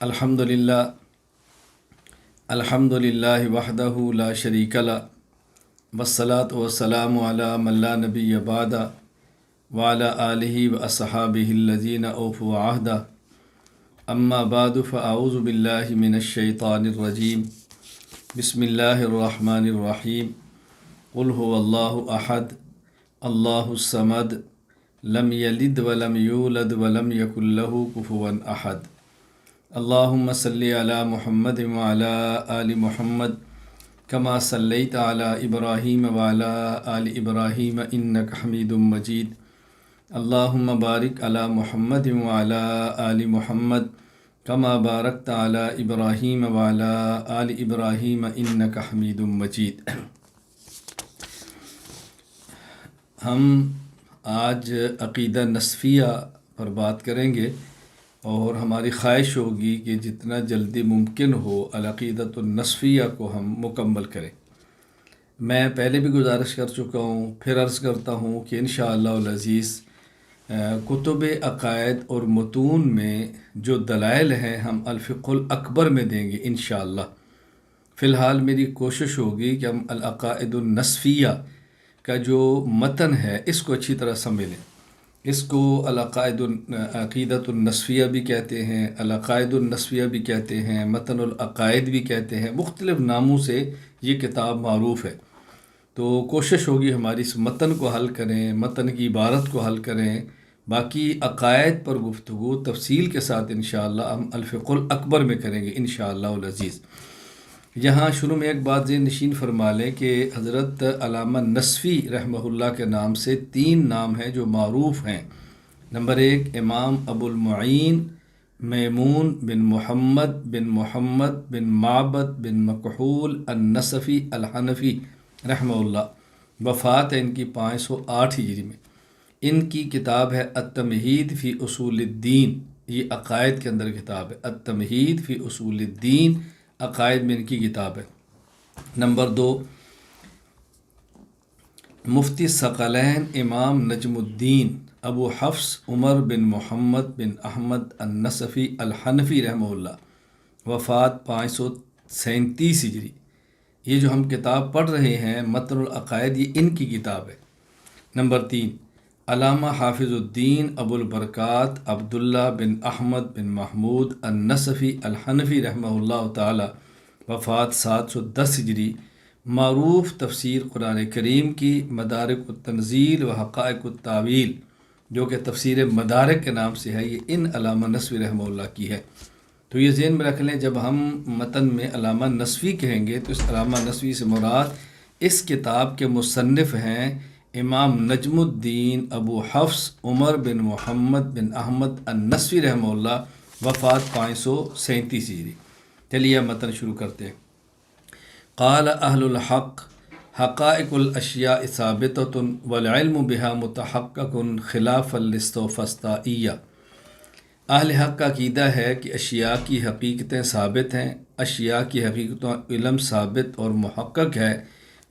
الحمدللہ الحمدللہ وحدہ لا شریک لہ والصلاۃ والسلام علی من لا نبی بعدہ وعلی آلہ واصحابہ الذین اوفوا عہدہ اما بعد فاعوذ باللہ من الشیطان الرجیم بسم اللہ الرحمن الرحیم قل هو اللہ احد اللہ الصمد لم یلد ولم یولد ولم یکن لہ کفوا احد اللہم صلی علی محمد وعلی آل محمد کما صلیت علی ابراہیم وعلی آل ابراہیم انک حمید مجید اللہم بارک علی محمد وعلی آل محمد کما بارکت علی ابراہیم وعلی آل ابراہیم انک حمید مجید۔ ہم آج عقیدہ نصفیہ پر بات کریں گے اور ہماری خواہش ہوگی کہ جتنا جلدی ممکن ہو العقیدۃ النصفیہ کو ہم مکمل کریں۔ میں پہلے بھی گزارش کر چکا ہوں، پھر عرض کرتا ہوں کہ انشاءاللہ العزیز کتب عقائد اور متون میں جو دلائل ہیں ہم الفقہ الاکبر میں دیں گے انشاءاللہ۔ فی الحال میری کوشش ہوگی کہ ہم العقائد النصفیہ کا جو متن ہے اس کو اچھی طرح سمجھ لیں۔ اس کو عقیدۃ النصفیہ بھی کہتے ہیں، العقائد النصفیہ بھی کہتے ہیں، متن العقائد بھی کہتے ہیں، مختلف ناموں سے یہ کتاب معروف ہے۔ تو کوشش ہوگی ہماری اس متن کو حل کریں، متن کی عبارت کو حل کریں، باقی عقائد پر گفتگو تفصیل کے ساتھ انشاءاللہ ہم الفقہ الاکبر میں کریں گے انشاءاللہ العزیز۔ یہاں شروع میں ایک بات ذہن نشین فرما لیں کہ حضرت علامہ نصفی رحمہ اللہ کے نام سے 3 نام ہیں جو معروف ہیں۔ نمبر 1 امام ابو المعین میمون بن محمد بن معبد بن مکحول النصفی الحنفی رحمہ اللہ، وفات ہے ان کی 508 ہجری میں۔ ان کی کتاب ہے التمہید فی اصول الدین، یہ عقائد کے اندر کتاب ہے، التمہید فی اصول الدین عقائد میں ان کی کتاب ہے۔ نمبر 2 مفتی ثقلین امام نجم الدین ابو حفص عمر بن محمد بن احمد النصفی الحنفی رحمہ اللہ، وفات 537 ہجری۔ یہ جو ہم کتاب پڑھ رہے ہیں متن العقائد، یہ ان کی کتاب ہے۔ نمبر 3 علامہ حافظ الدین ابو البرکات عبداللہ بن احمد بن محمود النصفی الحنفی رحمہ اللہ تعالی، وفات 710 ہجری، معروف تفسیر قرآن کریم کی مدارک التنزیل و حقائق التاویل جو کہ تفسیر مدارک کے نام سے ہے، یہ ان علامہ نصفی رحمہ اللہ کی ہے۔ تو یہ ذہن میں رکھ لیں، جب ہم متن میں علامہ نصفی کہیں گے تو اس علامہ نصفی سے مراد اس کتاب کے مصنف ہیں امام نجم الدین ابو حفص عمر بن محمد بن احمد النصفی رحمہ اللہ، وفات 537 ہجری۔ چلیے متن شروع کرتے ہیں۔ قال اہل الحق حقائق الاشیاء ثابتۃ والعلم بها متحقق خلاف الاستفسطائیہ۔ اہل حق کا عقیدہ ہے کہ اشیاء کی حقیقتیں ثابت ہیں، اشیاء کی حقیقتوں علم ثابت اور محقق ہے۔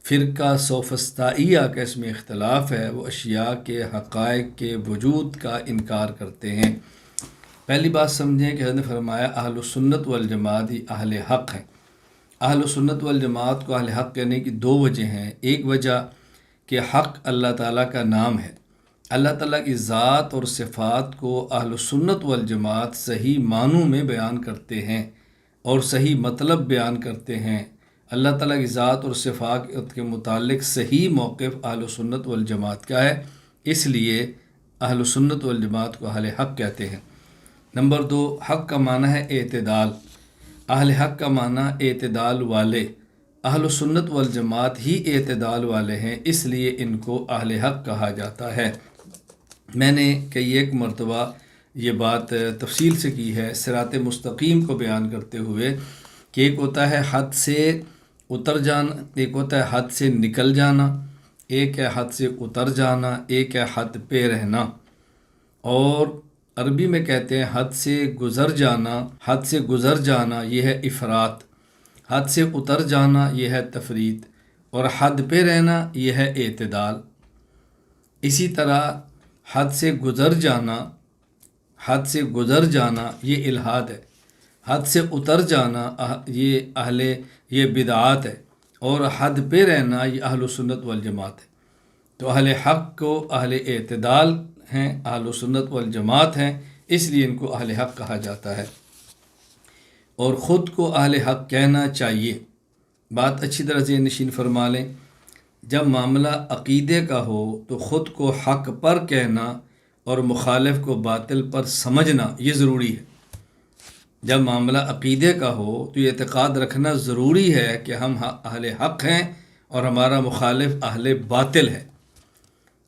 فرقہ سوفسطائیہ کا اس میں اختلاف ہے، وہ اشیاء کے حقائق کے وجود کا انکار کرتے ہیں۔ پہلی بات سمجھیں کہ حضرت نے فرمایا اہل سنت والجماعت ہی اہل حق ہیں۔ اہل سنت والجماعت کو اہل حق کہنے کی 2 وجہ ہیں۔ ایک وجہ کہ حق اللہ تعالیٰ کا نام ہے، اللہ تعالیٰ کی ذات اور صفات کو اہل سنت والجماعت صحیح معنوں میں بیان کرتے ہیں اور صحیح مطلب بیان کرتے ہیں۔ اللہ تعالیٰ کی ذات اور صفات کے متعلق صحیح موقف اہل سنت والجماعت کا ہے، اس لیے اہل سنت والجماعت کو اہل حق کہتے ہیں۔ نمبر 2 حق کا معنی ہے اعتدال، اہل حق کا معنی اعتدال والے، اہل سنت والجماعت ہی اعتدال والے ہیں، اس لیے ان کو اہل حق کہا جاتا ہے۔ میں نے کئی ایک مرتبہ یہ بات تفصیل سے کی ہے صراط مستقیم کو بیان کرتے ہوئے کہ ایک ہوتا ہے حد سے اتر جانا، ایک ہوتا ہے حد سے نکل جانا، ایک ہے حد سے اتر جانا، ایک ہے حد پہ رہنا، اور عربی میں کہتے ہیں حد سے گزر جانا، حد سے گزر جانا یہ ہے افراط، حد سے اتر جانا یہ ہے تفریط، اور حد پہ رہنا یہ ہے اعتدال۔ اسی طرح حد سے گزر جانا یہ الحاد ہے، حد سے اتر جانا یہ بدعات ہے، اور حد پہ رہنا یہ اہل سنت والجماعت ہے۔ تو اہل حق کو اہل اعتدال ہیں، اہل سنت والجماعت ہیں، اس لیے ان کو اہل حق کہا جاتا ہے، اور خود کو اہل حق کہنا چاہیے۔ بات اچھی طرح سے نشین فرما لیں، جب معاملہ عقیدے کا ہو تو خود کو حق پر کہنا اور مخالف کو باطل پر سمجھنا یہ ضروری ہے۔ جب معاملہ عقیدے کا ہو تو یہ اعتقاد رکھنا ضروری ہے کہ ہم اہل حق ہیں اور ہمارا مخالف اہل باطل ہے۔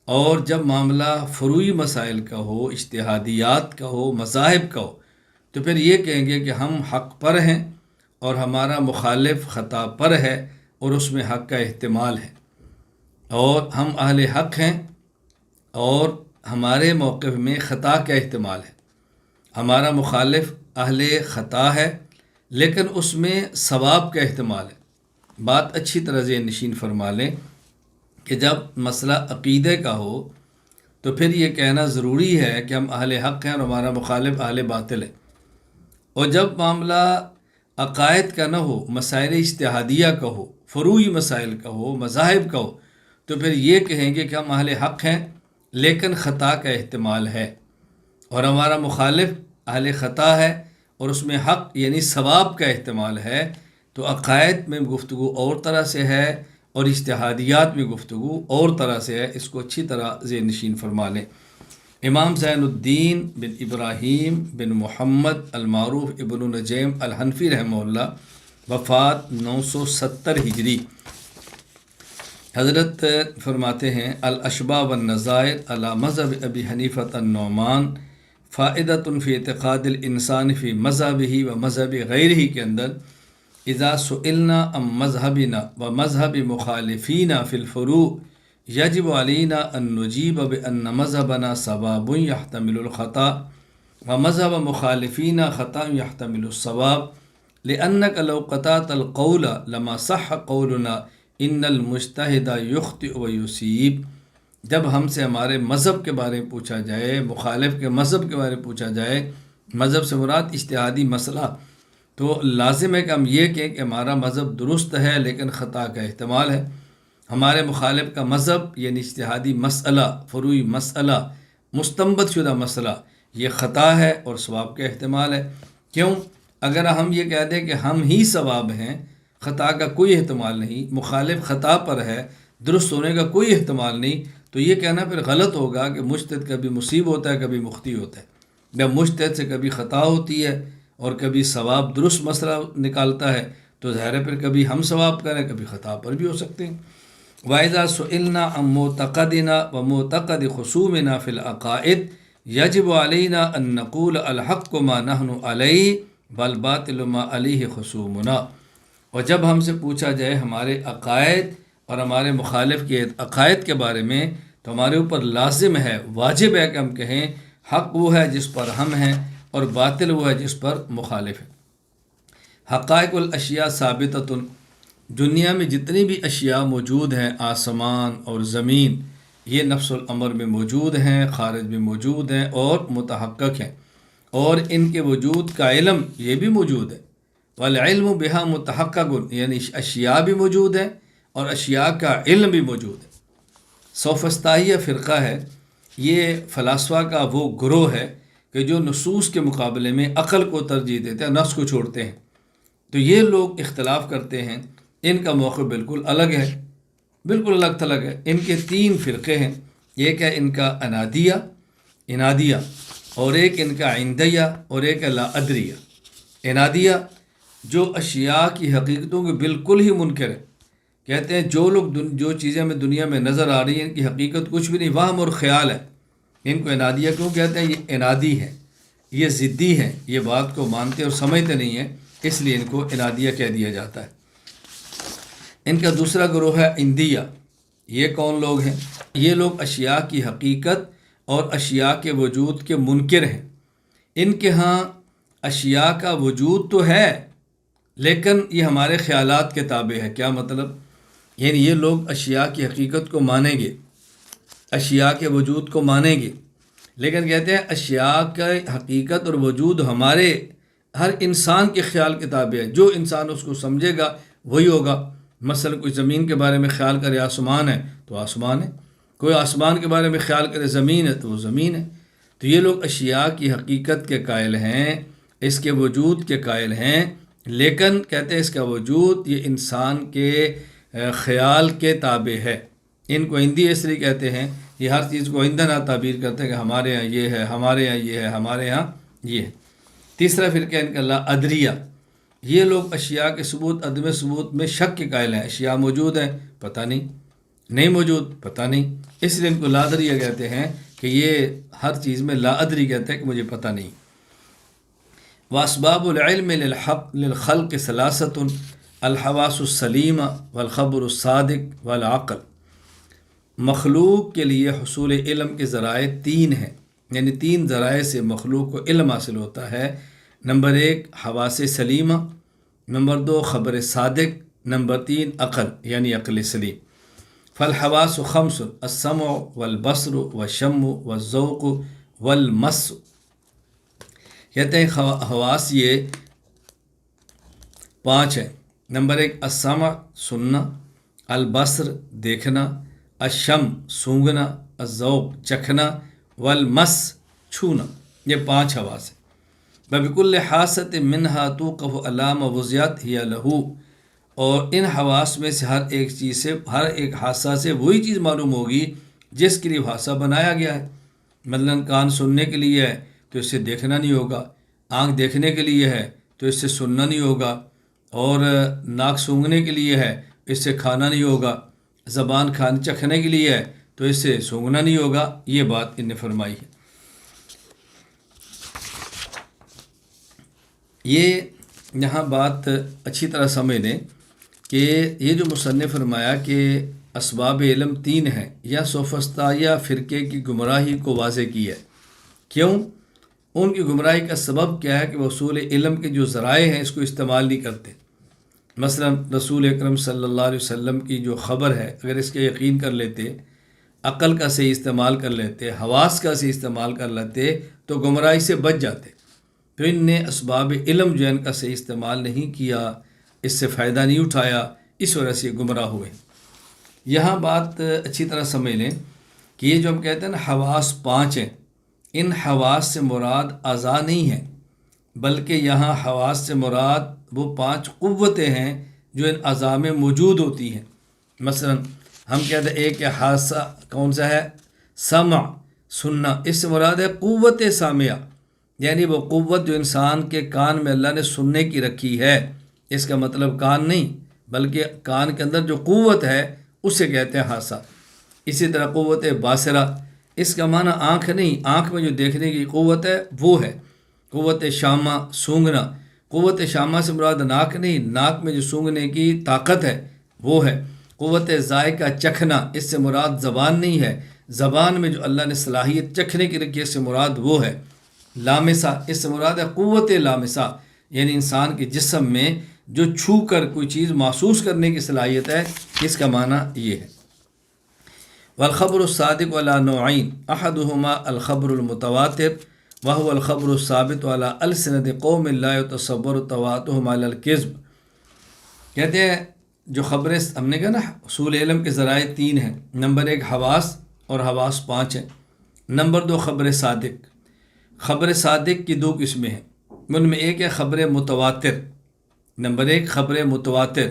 اور جب معاملہ فروعی مسائل کا ہو، اجتہادیات کا ہو، مذاہب کا ہو، تو پھر یہ کہیں گے کہ ہم حق پر ہیں اور ہمارا مخالف خطا پر ہے اور اس میں حق کا احتمال ہے، اور ہم اہل حق ہیں اور ہمارے موقف میں خطا کا احتمال ہے۔ ہمارا مخالف اہل خطا ہے لیکن اس میں ثواب کا احتمال ہے۔ بات اچھی طرح سے نشین فرما لیں کہ جب مسئلہ عقیدے کا ہو تو پھر یہ کہنا ضروری ہے کہ ہم اہل حق ہیں اور ہمارا مخالف اہل باطل ہے۔ اور جب معاملہ عقائد کا نہ ہو، مسائل اجتہادیہ کا ہو، فروعی مسائل کا ہو، مذاہب کا ہو، تو پھر یہ کہیں گے کہ ہم اہل حق ہیں لیکن خطا کا احتمال ہے، اور ہمارا مخالف اہل خطا ہے اور اس میں حق یعنی ثواب کا احتمال ہے۔ تو عقائد میں گفتگو اور طرح سے ہے اور اجتہادیات میں گفتگو اور طرح سے ہے، اس کو اچھی طرح ذہن نشین فرما لیں۔ امام زین الدین بن ابراہیم بن محمد المعروف ابن نجیم الحنفی رحمہ اللہ، وفات 970 ہجری۔ حضرت فرماتے ہیں الاشباح والنظائر علی مذہب ابی حنیفۃ النعمان فائدۃ فی اعتقاد الانسان فی مذہبہ و مذہب غیرہ کے اندر اذا سئلنا عن مذہبنا و مذہب مخالفینا فی الفروع یجب علینا ان نجیب بان مذہبنا صواب یحتمل الخطا و مذہب مخالفینا خطا یحتمل الصواب لأنک لو قطعت القول لما صح قولنا ان المجتہد یخطئ و یصیب۔ جب ہم سے ہمارے مذہب کے بارے میں پوچھا جائے، مخالف کے مذہب کے بارے میں پوچھا جائے، مذہب سے مراد اجتہادی مسئلہ، تو لازم ہے کہ ہم یہ کہیں کہ ہمارا مذہب درست ہے لیکن خطا کا احتمال ہے۔ ہمارے مخالف کا مذہب یعنی اجتہادی مسئلہ، فروعی مسئلہ، مستنبط شدہ مسئلہ، یہ خطا ہے اور ثواب کا احتمال ہے۔ کیوں؟ اگر ہم یہ کہہ دیں کہ ہم ہی ثواب ہیں، خطا کا کوئی احتمال نہیں، مخالف خطا پر ہے، درست ہونے کا کوئی احتمال نہیں، تو یہ کہنا پھر غلط ہوگا کہ مجتہد کبھی مصیب ہوتا ہے، کبھی مخطئ ہوتا ہے۔ جب مجتہد سے کبھی خطا ہوتی ہے اور کبھی ثواب درست مسئلہ نکالتا ہے تو ظاہر ہے پھر کبھی ہم ثواب کریں، کبھی خطا پر بھی ہو سکتے ہیں۔ وَإِذَا سُئِلْنَا عَن مُعْتَقَدِنَا وَمُعْتَقَدِ خُصُومِنَا فِي الْعَقَائِدِ يَجِبُ عَلَيْنَا أَن نَّقُولَ الْحَقُّ مَا نَحْنُ عَلَيْهِ وَالْبَاطِلُ مَا عَلَيْهِ خُصُومُنَا۔ اور جب ہم سے پوچھا جائے ہمارے عقائد اور ہمارے مخالف کے عقائد کے بارے میں تو ہمارے اوپر لازم ہے، واجب ہے کہ ہم کہیں حق وہ ہے جس پر ہم ہیں اور باطل وہ ہے جس پر مخالف ہے۔ حقائق الاشیاء ثابتۃ، دنیا میں جتنی بھی اشیاء موجود ہیں، آسمان اور زمین، یہ نفس الامر میں موجود ہیں، خارج میں موجود ہیں اور متحقق ہیں، اور ان کے وجود کا علم یہ بھی موجود ہے۔ والعلم بہا متحقق، یعنی اشیاء بھی موجود ہیں اور اشیاء کا علم بھی موجود ہے۔ سوفسطائیہ فرقہ ہے، یہ فلاسفہ کا وہ گروہ ہے کہ جو نصوص کے مقابلے میں عقل کو ترجیح دیتے ہیں، نفس کو چھوڑتے ہیں۔ تو یہ لوگ اختلاف کرتے ہیں، ان کا موقع بالکل الگ ہے، بالکل الگ تھلگ ہے۔ ان کے 3 فرقے ہیں، ایک ہے ان کا انادیہ، اور ایک ان کا عندیہ، اور ایک ہے لا ادریہ۔ انادیہ جو اشیاء کی حقیقتوں کے بالکل ہی منکر ہے، کہتے ہیں جو چیزیں ہمیں دنیا میں نظر آ رہی ہیں ان کی حقیقت کچھ بھی نہیں، وہم اور خیال ہے۔ ان کو انادیہ کیوں کہتے ہیں؟ یہ انادی ہے، یہ ضدی ہے، یہ بات کو مانتے اور سمجھتے نہیں ہیں، اس لیے ان کو انادیہ کہہ دیا جاتا ہے۔ ان کا دوسرا گروہ ہے عندیہ۔ یہ کون لوگ ہیں؟ یہ لوگ اشیاء کی حقیقت اور اشیاء کے وجود کے منکر ہیں۔ ان کے ہاں اشیاء کا وجود تو ہے لیکن یہ ہمارے خیالات کے تابع ہے۔ کیا مطلب؟ یعنی یہ لوگ اشیاء کی حقیقت کو مانیں گے، اشیاء کے وجود کو مانیں گے، لیکن کہتے ہیں اشیاء کا حقیقت اور وجود ہمارے ہر انسان کے خیال کے تابع ہے، جو انسان اس کو سمجھے گا وہی ہوگا۔ مثلا کوئی زمین کے بارے میں خیال کرے آسمان ہے تو آسمان ہے، کوئی آسمان کے بارے میں خیال کرے زمین ہے تو وہ زمین ہے۔ تو یہ لوگ اشیاء کی حقیقت کے قائل ہیں، اس کے وجود کے قائل ہیں، لیکن کہتے ہیں اس کا وجود یہ انسان کے خیال کے تابع ہے۔ ان کو ہندی اس لیے کہتے ہیں، یہ ہر چیز کو آئندہ تعبیر کرتے ہیں کہ ہمارے یہاں یہ ہے، ہمارے یہاں یہ ہے، ہمارے یہاں یہ ہے۔ تیسرا فرقہ ان کا لا ادریہ، یہ لوگ اشیاء کے ثبوت عدم ثبوت میں شک کے قائل ہیں۔ اشیاء موجود ہیں، پتہ نہیں موجود، پتہ نہیں، اس لیے ان کو لا ادریہ کہتے ہیں کہ یہ ہر چیز میں لا ادری کہتے ہیں کہ مجھے پتہ نہیں۔ واسباب العلم للحق للخلق ثلاثۃ الحواس السلیمہ والخبر الصادق والعقل، مخلوق کے لیے حصول علم کے ذرائع تین ہیں، یعنی تین ذرائع سے مخلوق کو علم حاصل ہوتا ہے۔ نمبر 1 حواس سلیمہ، نمبر 2 خبر صادق، نمبر 3 عقل یعنی عقل سلیم۔ فالحواس خمس السمع والبصر والشم والذوق والمس، کہتے ہیں حواس یہ 5 ہیں۔ نمبر 1 السمع سننا، البصر دیکھنا، الشم سونگھنا، الذوق چکھنا، والمس چھونا، یہ 5 حواس ہیں۔ بکل حاست منہا توقف علام وضعت ہی لہو، اور ان حواس میں سے ہر ایک چیز سے، ہر ایک حادثہ سے وہی چیز معلوم ہوگی جس کے لیے حادثہ بنایا گیا ہے۔ مثلاً کان سننے کے لیے ہے تو اس سے دیکھنا نہیں ہوگا، آنکھ دیکھنے کے لیے ہے تو اس سے سننا نہیں ہوگا، اور ناک سونگھنے کے لیے ہے اس سے کھانا نہیں ہوگا، زبان کھانے چکھنے کے لیے ہے تو اس سے سونگھنا نہیں ہوگا۔ یہ بات ان نے فرمائی ہے۔ یہ یہاں بات اچھی طرح سمجھ لیں کہ یہ جو مصنف فرمایا کہ اسباب علم 3 ہیں، یا سوفسطائیہ فرقے کی گمراہی کو واضح کی ہے۔ کیوں؟ ان کی گمراہی کا سبب کیا ہے کہ وہ حصول علم کے جو ذرائع ہیں اس کو استعمال نہیں کرتے۔ مثلا رسول اکرم صلی اللہ علیہ وسلم کی جو خبر ہے، اگر اس کے یقین کر لیتے، عقل کا صحیح استعمال کر لیتے، حواس کا صحیح استعمال کر لیتے تو گمراہی سے بچ جاتے۔ تو ان نے اسباب علم جو ان کا صحیح استعمال نہیں کیا، اس سے فائدہ نہیں اٹھایا، اس وجہ سے گمراہ ہوئے۔ یہاں بات اچھی طرح سمجھ لیں کہ یہ جو ہم کہتے ہیں نا حواس 5 ہیں، ان حواس سے مراد اعضاء نہیں ہیں، بلکہ یہاں حواس سے مراد وہ 5 قوتیں ہیں جو ان اعضاء میں موجود ہوتی ہیں۔ مثلا ہم کہتے ہیں ایک حادثہ کون سا ہے؟ سمع سننا، اس سے مراد ہے قوت سامعہ، یعنی وہ قوت جو انسان کے کان میں اللہ نے سننے کی رکھی ہے۔ اس کا مطلب کان نہیں، بلکہ کان کے اندر جو قوت ہے اسے کہتے ہیں حاسہ۔ اسی طرح قوت باصرہ، اس کا معنی آنکھ نہیں، آنکھ میں جو دیکھنے کی قوت ہے وہ ہے۔ قوت شامہ سونگھنا، قوت شامہ سے مراد ناک نہیں، ناک میں جو سونگھنے کی طاقت ہے وہ ہے۔ قوت ذائقہ چکھنا، اس سے مراد زبان نہیں ہے، زبان میں جو اللہ نے صلاحیت چکھنے کی رکھی ہے اس سے مراد وہ ہے۔ لامسہ، اس سے مراد ہے قوت لامسہ، یعنی انسان کے جسم میں جو چھو کر کوئی چیز محسوس کرنے کی صلاحیت ہے، اس کا معنی یہ ہے۔ والخبر الصادق علی نوعین، احدہما الخبر المتواتر وهو الخبر الثابت علی السنۃ قوم لا يتصور تواترهم علی الکذب۔ کہتے ہیں جو خبریں ہم نے کہا نا حصول علم کے ذرائع 3 ہیں، نمبر 1 حواس، اور حواس 5 ہیں۔ نمبر 2 خبر صادق۔ خبر صادق کی 2 قسمیں ہیں، ان میں ایک ہے خبر متواتر۔ نمبر 1 خبر متواتر،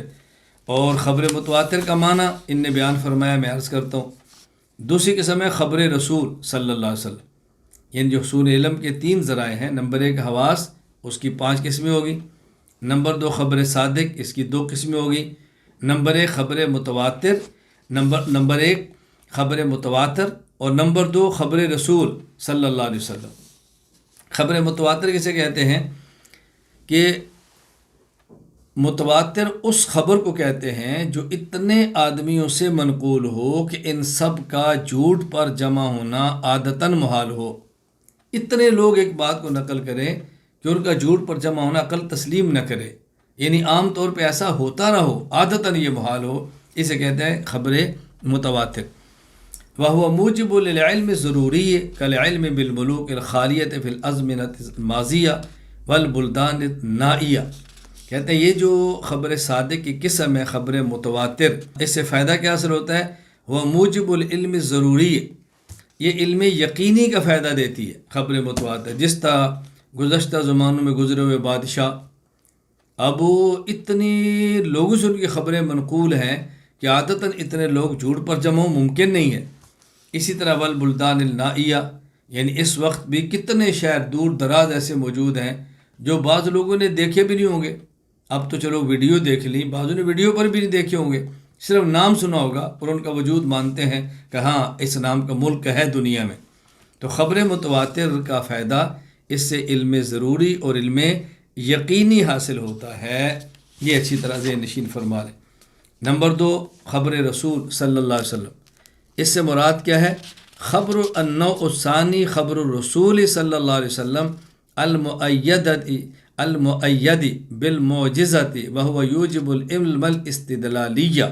اور خبر متواتر کا معنی ان نے بیان فرمایا، میں عرض کرتا ہوں۔ دوسری قسم ہے خبر رسول صلی اللہ علیہ وسلم، یعنی جو حصول علم کے 3 ذرائع ہیں، نمبر 1 حواس، اس کی 5 قسمیں ہوگی۔ نمبر 2 خبر صادق، اس کی 2 قسمیں ہوگی۔ نمبر 1 خبر متواتر، نمبر 1 خبر متواتر، اور نمبر 2 خبر رسول صلی اللہ علیہ وسلم۔ خبر متواتر کسے کہتے ہیں کہ متواتر اس خبر کو کہتے ہیں جو اتنے آدمیوں سے منقول ہو کہ ان سب کا جھوٹ پر جمع ہونا عادتاً محال ہو۔ اتنے لوگ ایک بات کو نقل کریں کہ ان کا جھوٹ پر جمع ہونا عقل تسلیم نہ کرے، یعنی عام طور پہ ایسا ہوتا نہ ہو، عادتاً یہ محال ہو، اسے کہتے ہیں خبر متواتر۔ وهو موجب للعلم ضروری کالعلم بالملوک الخالیۃ فی الازمنۃ الماضیہ والبلدان النائیہ، کہتے ہیں یہ جو خبر صادق کی قسم ہے، خبر متواتر، اس سے فائدہ کیا حاصل ہوتا ہے؟ وہ موجب العلم ضروری ہے، یہ علم یقینی کا فائدہ دیتی ہے خبر متواتر۔ جس طرح گزشتہ زمانوں میں گزرے ہوئے بادشاہ، اب وہ اتنی لوگوں سے ان کی خبریں منقول ہیں کہ عادتاً اتنے لوگ جھوٹ پر جمع ممکن نہیں ہے۔ اسی طرح والبلدان النائیہ، یعنی اس وقت بھی کتنے شہر دور دراز ایسے موجود ہیں جو بعض لوگوں نے دیکھے بھی نہیں ہوں گے۔ اب تو چلو ویڈیو دیکھ لی، بعضوں نے ویڈیو پر بھی نہیں دیکھے ہوں گے، صرف نام سنا ہوگا اور ان کا وجود مانتے ہیں کہ ہاں اس نام کا ملک ہے دنیا میں۔ تو خبر متواتر کا فائدہ اس سے علم ضروری اور علم یقینی حاصل ہوتا ہے، یہ اچھی طرح ذہن نشین فرما لیں۔ نمبر 2، خبر رسول صلی اللہ علیہ وسلم، اس سے مراد کیا ہے؟ خبر النوع الثانی خبر الرسول صلی اللہ علیہ وسلم المؤید بالمعجزۃ وهو یوجب العلم الاستدلالیہ۔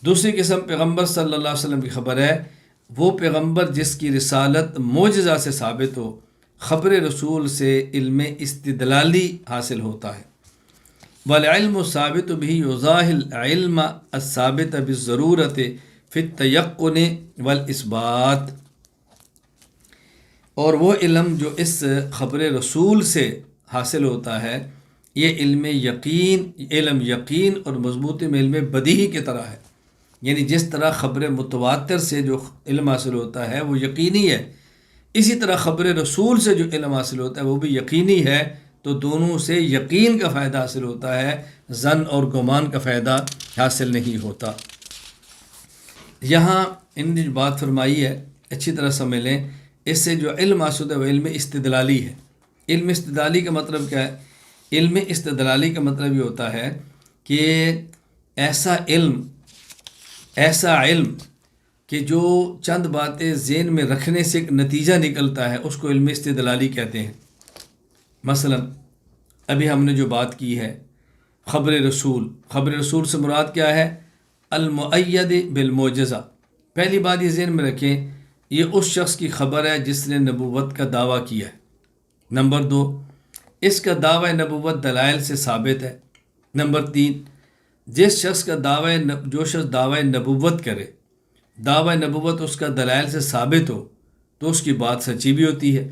دوسری قسم پیغمبر صلی اللہ علیہ وسلم کی خبر ہے، وہ پیغمبر جس کی رسالت معجزہ سے ثابت ہو۔ خبر رسول سے علم استدلالی حاصل ہوتا ہے۔ والعلم الثابت به یضاہی العلم الثابت بالضرورۃ فی التیقن والاثبات، اور وہ علم جو اس خبر رسول سے حاصل ہوتا ہے یہ علم یقین اور مضبوطی میں علم بدیہی کی طرح ہے، یعنی جس طرح خبر متواتر سے جو علم حاصل ہوتا ہے وہ یقینی ہے، اسی طرح خبر رسول سے جو علم حاصل ہوتا ہے وہ بھی یقینی ہے۔ تو دونوں سے یقین کا فائدہ حاصل ہوتا ہے، ظن اور گمان کا فائدہ حاصل نہیں ہوتا۔ یہاں ان نے جو بات فرمائی ہے اچھی طرح سمجھ لیں، اس سے جو علم حاصل ہے وہ علم استدلالی ہے۔ علم استدلالی کا مطلب کیا ہے؟ علم استدلالی کا مطلب یہ ہوتا ہے کہ ایسا علم کہ جو چند باتیں ذہن میں رکھنے سے ایک نتیجہ نکلتا ہے، اس کو علم استدلالی کہتے ہیں۔ مثلا ابھی ہم نے جو بات کی ہے خبر رسول سے مراد کیا ہے؟ المؤید بالمعجزہ۔ پہلی بات یہ ذہن میں رکھیں، یہ اس شخص کی خبر ہے جس نے نبوت کا دعویٰ کیا ہے۔ نمبر 2، اس کا دعوی نبوت دلائل سے ثابت ہے۔ نمبر 3، جو شخص دعوی نبوت کرے، دعوی نبوت اس کا دلائل سے ثابت ہو تو اس کی بات سچی بھی ہوتی ہے۔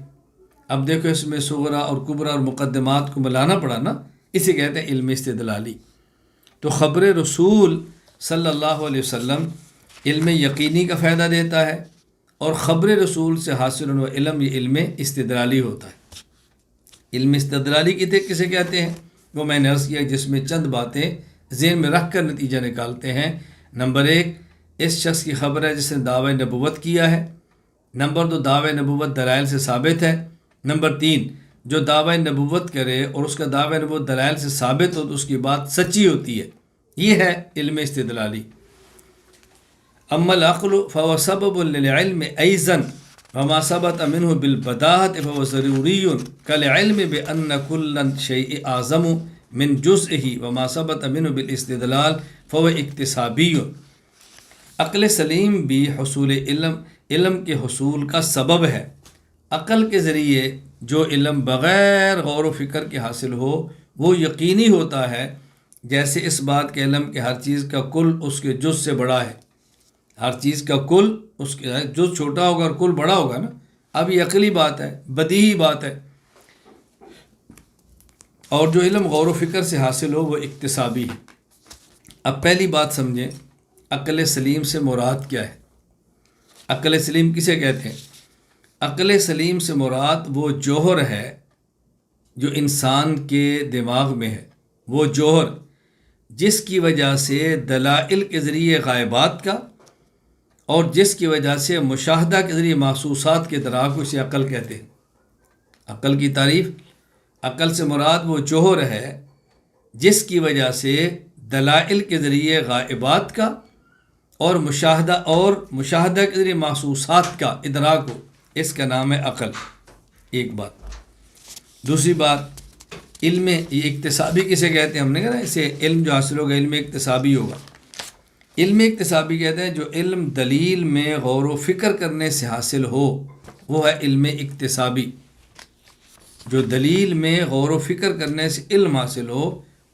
اب دیکھو اس میں صغرا اور کبرا اور مقدمات کو ملانا پڑا نا، اسے کہتے ہیں علم استدلالی۔ تو خبر رسول صلی اللہ علیہ وسلم علم یقینی کا فائدہ دیتا ہے، اور خبر رسول سے حاصل ہونے والا علم یہ علم استدلالی ہوتا ہے۔ علم استدلالی کسے کہتے ہیں؟ وہ میں نے عرض کیا جس میں چند باتیں ذہن میں رکھ کر نتیجہ نکالتے ہیں۔ نمبر 1، اس شخص کی خبر ہے جس نے دعوی نبوت کیا ہے۔ نمبر 2، دعوی نبوت دلائل سے ثابت ہے۔ نمبر 3، جو دعوی نبوت کرے اور اس کا دعوی نبوت دلائل سے ثابت ہو تو اس کی بات سچی ہوتی ہے، یہ ہے علم استدلالی۔ اما العقل فهو سبب للعلم ایضا وما ثبت منه بالبداہۃ فهو ضروری كالعلم بأن كل شيء اعظم من جزئه وما ثبت منه بالاستدلال فهو اکتسابی۔ عقل سلیم بھی حصول علم کے حصول کا سبب ہے۔ عقل کے ذریعے جو علم بغیر غور و فکر کے حاصل ہو وہ یقینی ہوتا ہے، جیسے اس بات کے علم کہ ہر چیز کا کل اس کے جز سے بڑا ہے۔ ہر چیز کا کل اس کے جز چھوٹا ہوگا اور کل بڑا ہوگا نا۔ اب یہ عقلی بات ہے، بدیہی بات ہے۔ اور جو علم غور و فکر سے حاصل ہو وہ اکتسابی ہے۔ اب پہلی بات سمجھیں، عقل سلیم سے مراد کیا ہے؟ عقل سلیم کسے کہتے ہیں؟ عقل سلیم سے مراد وہ جوہر ہے جو انسان کے دماغ میں ہے، وہ جوہر جس کی وجہ سے دلائل کے ذریعے غائبات کا اور جس کی وجہ سے مشاہدہ کے ذریعے محسوسات کے ادراک کو اسے عقل کہتے ہیں۔ عقل کی تعریف، عقل سے مراد وہ جوہر ہے جس کی وجہ سے دلائل کے ذریعے غائبات کا اور مشاہدہ کے ذریعے محسوسات کا ادراک ہو، اس کا نام ہے عقل۔ ایک بات۔ دوسری بات، علم یہ اکتسابی کسے کہتے ہیں؟ ہم نے کہا نا اسے علم جو حاصل ہوگا علم اکتسابی ہوگا۔ علم اکتسابی کہتے ہیں جو علم دلیل میں غور و فکر کرنے سے حاصل ہو وہ ہے علم اکتسابی۔ جو دلیل میں غور و فکر کرنے سے علم حاصل ہو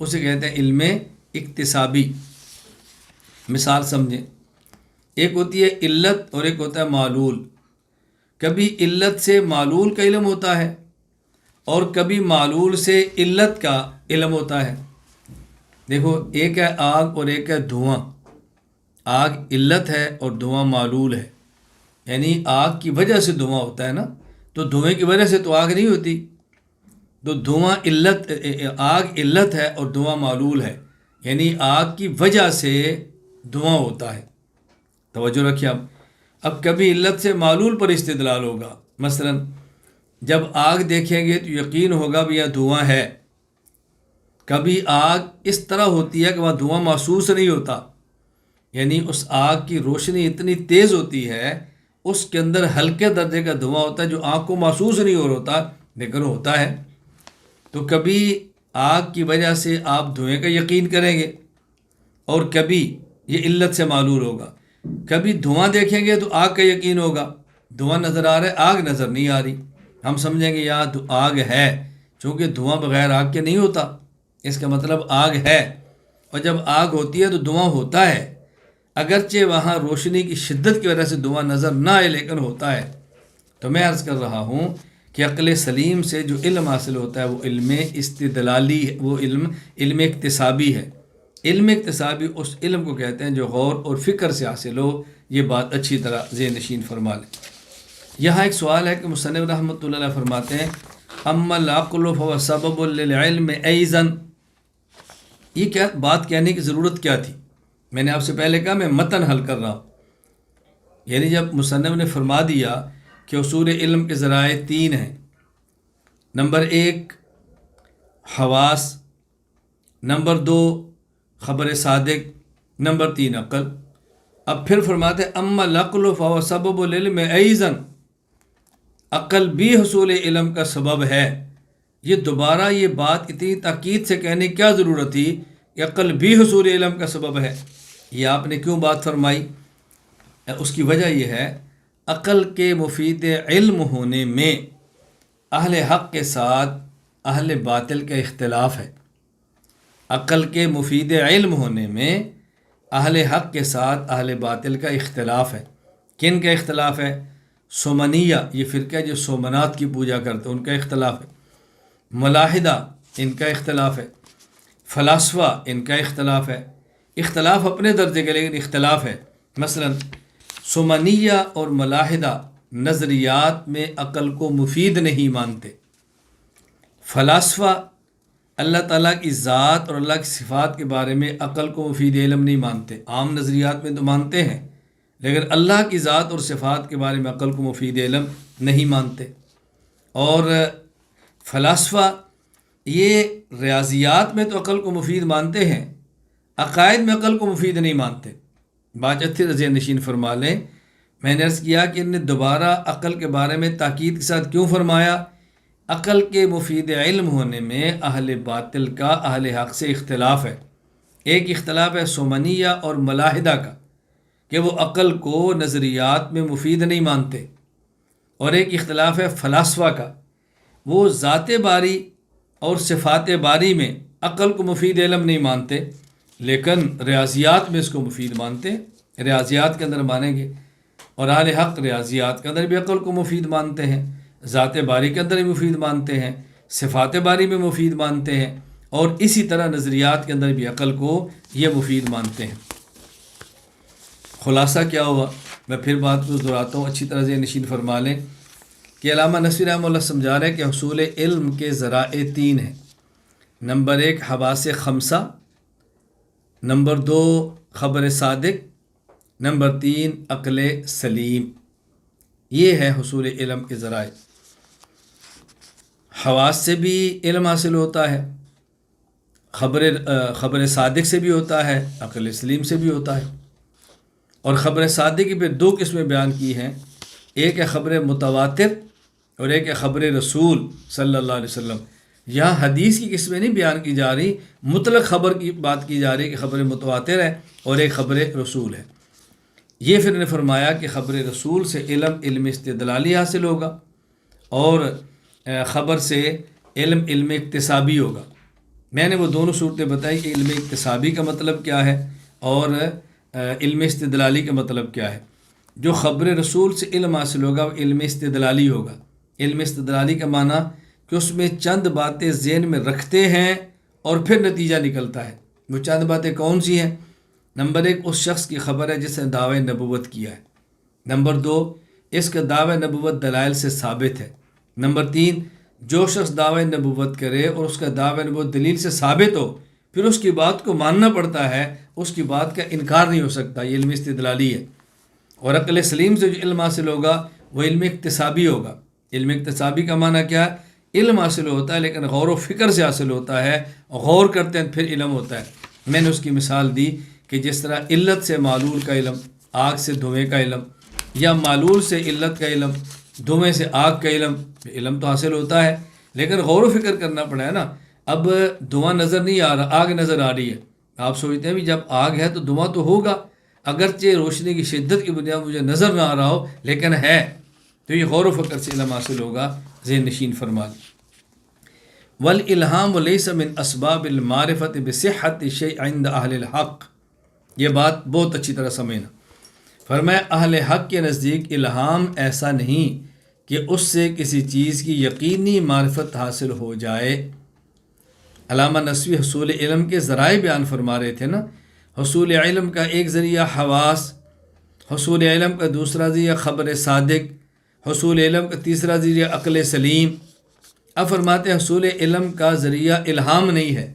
اسے کہتے ہیں علم اکتسابی۔ مثال سمجھیں، ایک ہوتی ہے علت اور ایک ہوتا ہے معلول۔ کبھی علت سے معلول کا علم ہوتا ہے اور کبھی معلول سے علت کا علم ہوتا ہے۔ دیکھو، ایک ہے آگ اور ایک ہے دھواں۔ آگ علت ہے اور دھواں معلول ہے، یعنی آگ کی وجہ سے دھواں ہوتا ہے نا، تو دھوئیں کی وجہ سے تو آگ نہیں ہوتی۔ تو دھواں آگ علت ہے اور دھواں معلول ہے، یعنی آگ کی وجہ سے دھواں ہوتا ہے۔ توجہ رکھیے اب کبھی علت سے معلول پر استدلال ہوگا۔ مثلا جب آگ دیکھیں گے تو یقین ہوگا بھی یہ دھواں ہے۔ کبھی آگ اس طرح ہوتی ہے کہ وہاں دھواں محسوس نہیں ہوتا، یعنی اس آگ کی روشنی اتنی تیز ہوتی ہے، اس کے اندر ہلکے درجے کا دھواں ہوتا ہے جو آنکھ کو محسوس نہیں ہو رہا ہوتا، لیکن ہوتا ہے۔ تو کبھی آگ کی وجہ سے آپ دھوئیں کا یقین کریں گے اور کبھی یہ علت سے معلول ہوگا۔ کبھی دھواں دیکھیں گے تو آگ کا یقین ہوگا، دھواں نظر آ رہا ہے، آگ نظر نہیں آ رہی، ہم سمجھیں گے یہاں آگ ہے، چونکہ دھواں بغیر آگ کے نہیں ہوتا، اس کا مطلب آگ ہے۔ اور جب آگ ہوتی ہے تو دھواں ہوتا ہے، اگرچہ وہاں روشنی کی شدت کی وجہ سے دھواں نظر نہ آئے لیکن ہوتا ہے۔ تو میں عرض کر رہا ہوں کہ عقل سلیم سے جو علم حاصل ہوتا ہے وہ علم استدلالی ہے، وہ علم اکتسابی ہے۔ علم اکتسابی اس علم کو کہتے ہیں جو غور اور فکر سے حاصل ہو۔ یہ بات اچھی طرح ذہن نشین فرما لیں۔ یہاں ایک سوال ہے کہ مصنف رحمۃ اللہ علیہ فرماتے ہیں اما العقل فهو سبب للعلم ایضا، یہ کیا بات کہنے کی ضرورت کیا تھی؟ میں نے آپ سے پہلے کہا میں متن حل کر رہا ہوں، یعنی جب مصنف نے فرما دیا کہ اصول علم کے ذرائع 3 ہیں، نمبر 1 حواس، نمبر 2 خبر صادق، نمبر 3 عقل۔ اب پھر فرماتے اما العقل فهو سبب العلم ایضا، عقل بھی حصول علم کا سبب ہے۔ یہ دوبارہ یہ بات اتنی تاکید سے کہنے کی کیا ضرورت تھی کہ عقل بھی حصول علم کا سبب ہے؟ یہ آپ نے کیوں بات فرمائی؟ اس کی وجہ یہ ہے عقل کے مفید علم ہونے میں اہل حق کے ساتھ اہل باطل کا اختلاف ہے۔ عقل کے مفید علم ہونے میں اہل حق کے ساتھ اہل باطل کا اختلاف ہے۔ کن کا اختلاف ہے؟ سومنیہ، یہ فرقہ جو سومنات کی پوجا کرتے ہیں، ان کا اختلاف ہے۔ ملاحدہ، ان کا اختلاف ہے۔ فلاسفہ، ان کا اختلاف ہے۔ اختلاف اپنے درجے کے لیکن اختلاف ہے۔ مثلا سومنیہ اور ملاحدہ نظریات میں عقل کو مفید نہیں مانتے۔ فلاسفہ اللہ تعالیٰ کی ذات اور اللہ کی صفات کے بارے میں عقل کو مفید علم نہیں مانتے، عام نظریات میں تو مانتے ہیں لیکن اللہ کی ذات اور صفات کے بارے میں عقل کو مفید علم نہیں مانتے۔ اور فلاسفہ یہ ریاضیات میں تو عقل کو مفید مانتے ہیں، عقائد میں عقل کو مفید نہیں مانتے۔ بات اچھی ذہن نشین فرما لیں، میں نے عرض کیا کہ ان نے دوبارہ عقل کے بارے میں تاکید کے ساتھ کیوں فرمایا؟ عقل کے مفید علم ہونے میں اہل باطل کا اہل حق سے اختلاف ہے۔ ایک اختلاف ہے سومنیہ اور ملاحدہ کا کہ وہ عقل کو نظریات میں مفید نہیں مانتے، اور ایک اختلاف ہے فلاسفہ کا، وہ ذات باری اور صفات باری میں عقل کو مفید علم نہیں مانتے لیکن ریاضیات میں اس کو مفید مانتے، ریاضیات کے اندر مانیں گے۔ اور اہل حق ریاضیات کے اندر بھی عقل کو مفید مانتے ہیں، ذات باری کے اندر بھی مفید مانتے ہیں، صفات باری میں مفید مانتے ہیں، اور اسی طرح نظریات کے اندر بھی عقل کو یہ مفید مانتے ہیں۔ خلاصہ کیا ہوا؟ میں پھر بات کو دہراتا ہوں، اچھی طرح سے نشین فرما لیں کہ علامہ نصفی رحمہ اللہ سمجھا رہے ہیں کہ حصول علم کے ذرائع 3 ہیں۔ نمبر 1 حواس 5، نمبر 2 خبر صادق، نمبر 3 عقل سلیم۔ یہ ہے حصول علم کے ذرائع۔ حواس سے بھی علم حاصل ہوتا ہے، خبر صادق سے بھی ہوتا ہے، عقل سلیم سے بھی ہوتا ہے۔ اور خبر صادق کی پھر 2 قسمیں بیان کی ہیں، ایک ہے خبر متواتر اور ایک ہے خبر رسول صلی اللہ علیہ وسلم۔ یہاں حدیث کی قسمیں نہیں بیان کی جا رہی، مطلق خبر کی بات کی جا رہی کہ خبر متواتر ہے اور ایک خبر رسول ہے۔ یہ پھر نے فرمایا کہ خبر رسول سے علم استدلالی حاصل ہوگا، اور خبر سے علم اکتسابی ہوگا۔ میں نے وہ دونوں صورتیں بتائی کہ علم اکتسابی کا مطلب کیا ہے اور علم استدلالی کا مطلب کیا ہے۔ جو خبر رسول سے علم حاصل ہوگا وہ علم استدلالی ہوگا۔ علم استدلالی کا معنی کہ اس میں چند باتیں ذہن میں رکھتے ہیں اور پھر نتیجہ نکلتا ہے۔ وہ چند باتیں کون سی ہیں؟ نمبر 1 اس شخص کی خبر ہے جس نے دعوی نبوت کیا ہے۔ نمبر 2 اس کا دعوی نبوت دلائل سے ثابت ہے۔ نمبر 3 جو شخص دعوی نبوت کرے اور اس کا دعوی نبوت دلیل سے ثابت ہو پھر اس کی بات کو ماننا پڑتا ہے، اس کی بات کا انکار نہیں ہو سکتا، یہ علم استدلالی ہے۔ اور عقل سلیم سے جو علم حاصل ہوگا وہ علم اکتسابی ہوگا۔ علم اکتسابی کا معنی کیا ہے؟ علم حاصل ہوتا ہے لیکن غور و فکر سے حاصل ہوتا ہے، غور کرتے ہیں پھر علم ہوتا ہے۔ میں نے اس کی مثال دی کہ جس طرح علت سے معلول کا علم، آگ سے دھوئیں کا علم، یا معلول سے علت کا علم، دھوئیں سے آگ کا علم، علم تو حاصل ہوتا ہے لیکن غور و فکر کرنا پڑا ہے نا۔ اب دھواں نظر نہیں آ رہا، آگ نظر آ رہی ہے، آپ سوچتے ہیں بھی جب آگ ہے تو دھواں تو ہوگا، اگرچہ روشنی کی شدت کی بنیاد مجھے نظر نہ آ رہا ہو لیکن ہے، تو یہ غور و فکر سے علم حاصل ہوگا۔ ذہن نشین فرما لیں۔ والالہام لیس من اسباب المعرفت بصحت الشیء عند اہل الحق، یہ بات بہت اچھی طرح سمجھنا۔ فرمایا اہل حق کے نزدیک الہام ایسا نہیں کہ اس سے کسی چیز کی یقینی معرفت حاصل ہو جائے۔ علامہ نسوی حصول علم کے ذرائع بیان فرما رہے تھے نا۔ حصول علم کا ایک ذریعہ حواس، حصول علم کا دوسرا ذریعہ خبر صادق، حصول علم کا تیسرا ذریعہ عقل سلیم۔ اب فرماتے ہیں حصول علم کا ذریعہ الہام نہیں ہے۔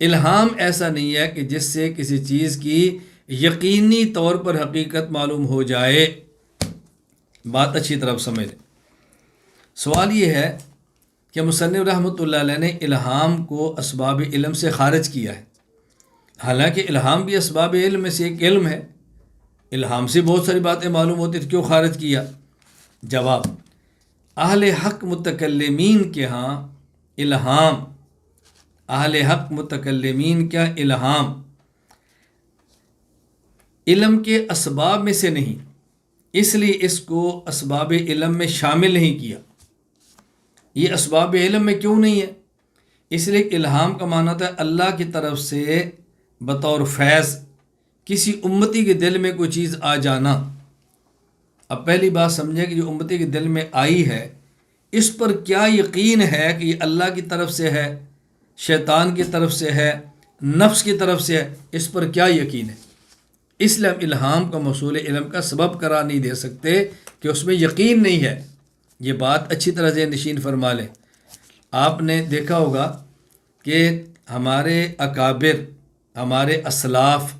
الہام ایسا نہیں ہے کہ جس سے کسی چیز کی یقینی طور پر حقیقت معلوم ہو جائے۔ بات اچھی طرح سمجھ لیں۔ سوال یہ ہے کہ مصنف رحمۃ اللہ علیہ نے الہام کو اسباب علم سے خارج کیا ہے، حالانکہ الہام بھی اسباب علم میں سے ایک علم ہے، الہام سے بہت ساری باتیں معلوم ہوتی تو کیوں خارج کیا؟ جواب، اہل حق متکلمین کے ہاں الہام، اہل حق متکلمین کیا الہام علم کے اسباب میں سے نہیں، اس لیے اس کو اسباب علم میں شامل نہیں کیا۔ یہ اسباب علم میں کیوں نہیں ہے؟ اس لیے کہ الہام کا معنی ہوتا ہے اللہ کی طرف سے بطور فیض کسی امتی کے دل میں کوئی چیز آ جانا۔ اب پہلی بات سمجھیں کہ جو امتی کے دل میں آئی ہے اس پر کیا یقین ہے کہ یہ اللہ کی طرف سے ہے، شیطان کی طرف سے ہے، نفس کی طرف سے ہے، اس پر کیا یقین ہے؟ اس لیے ہم الہام کو موصول علم کا سبب قرار نہیں دے سکتے کہ اس میں یقین نہیں ہے۔ یہ بات اچھی طرح ذہن نشین فرما لیں۔ آپ نے دیکھا ہوگا کہ ہمارے اکابر، ہمارے اسلاف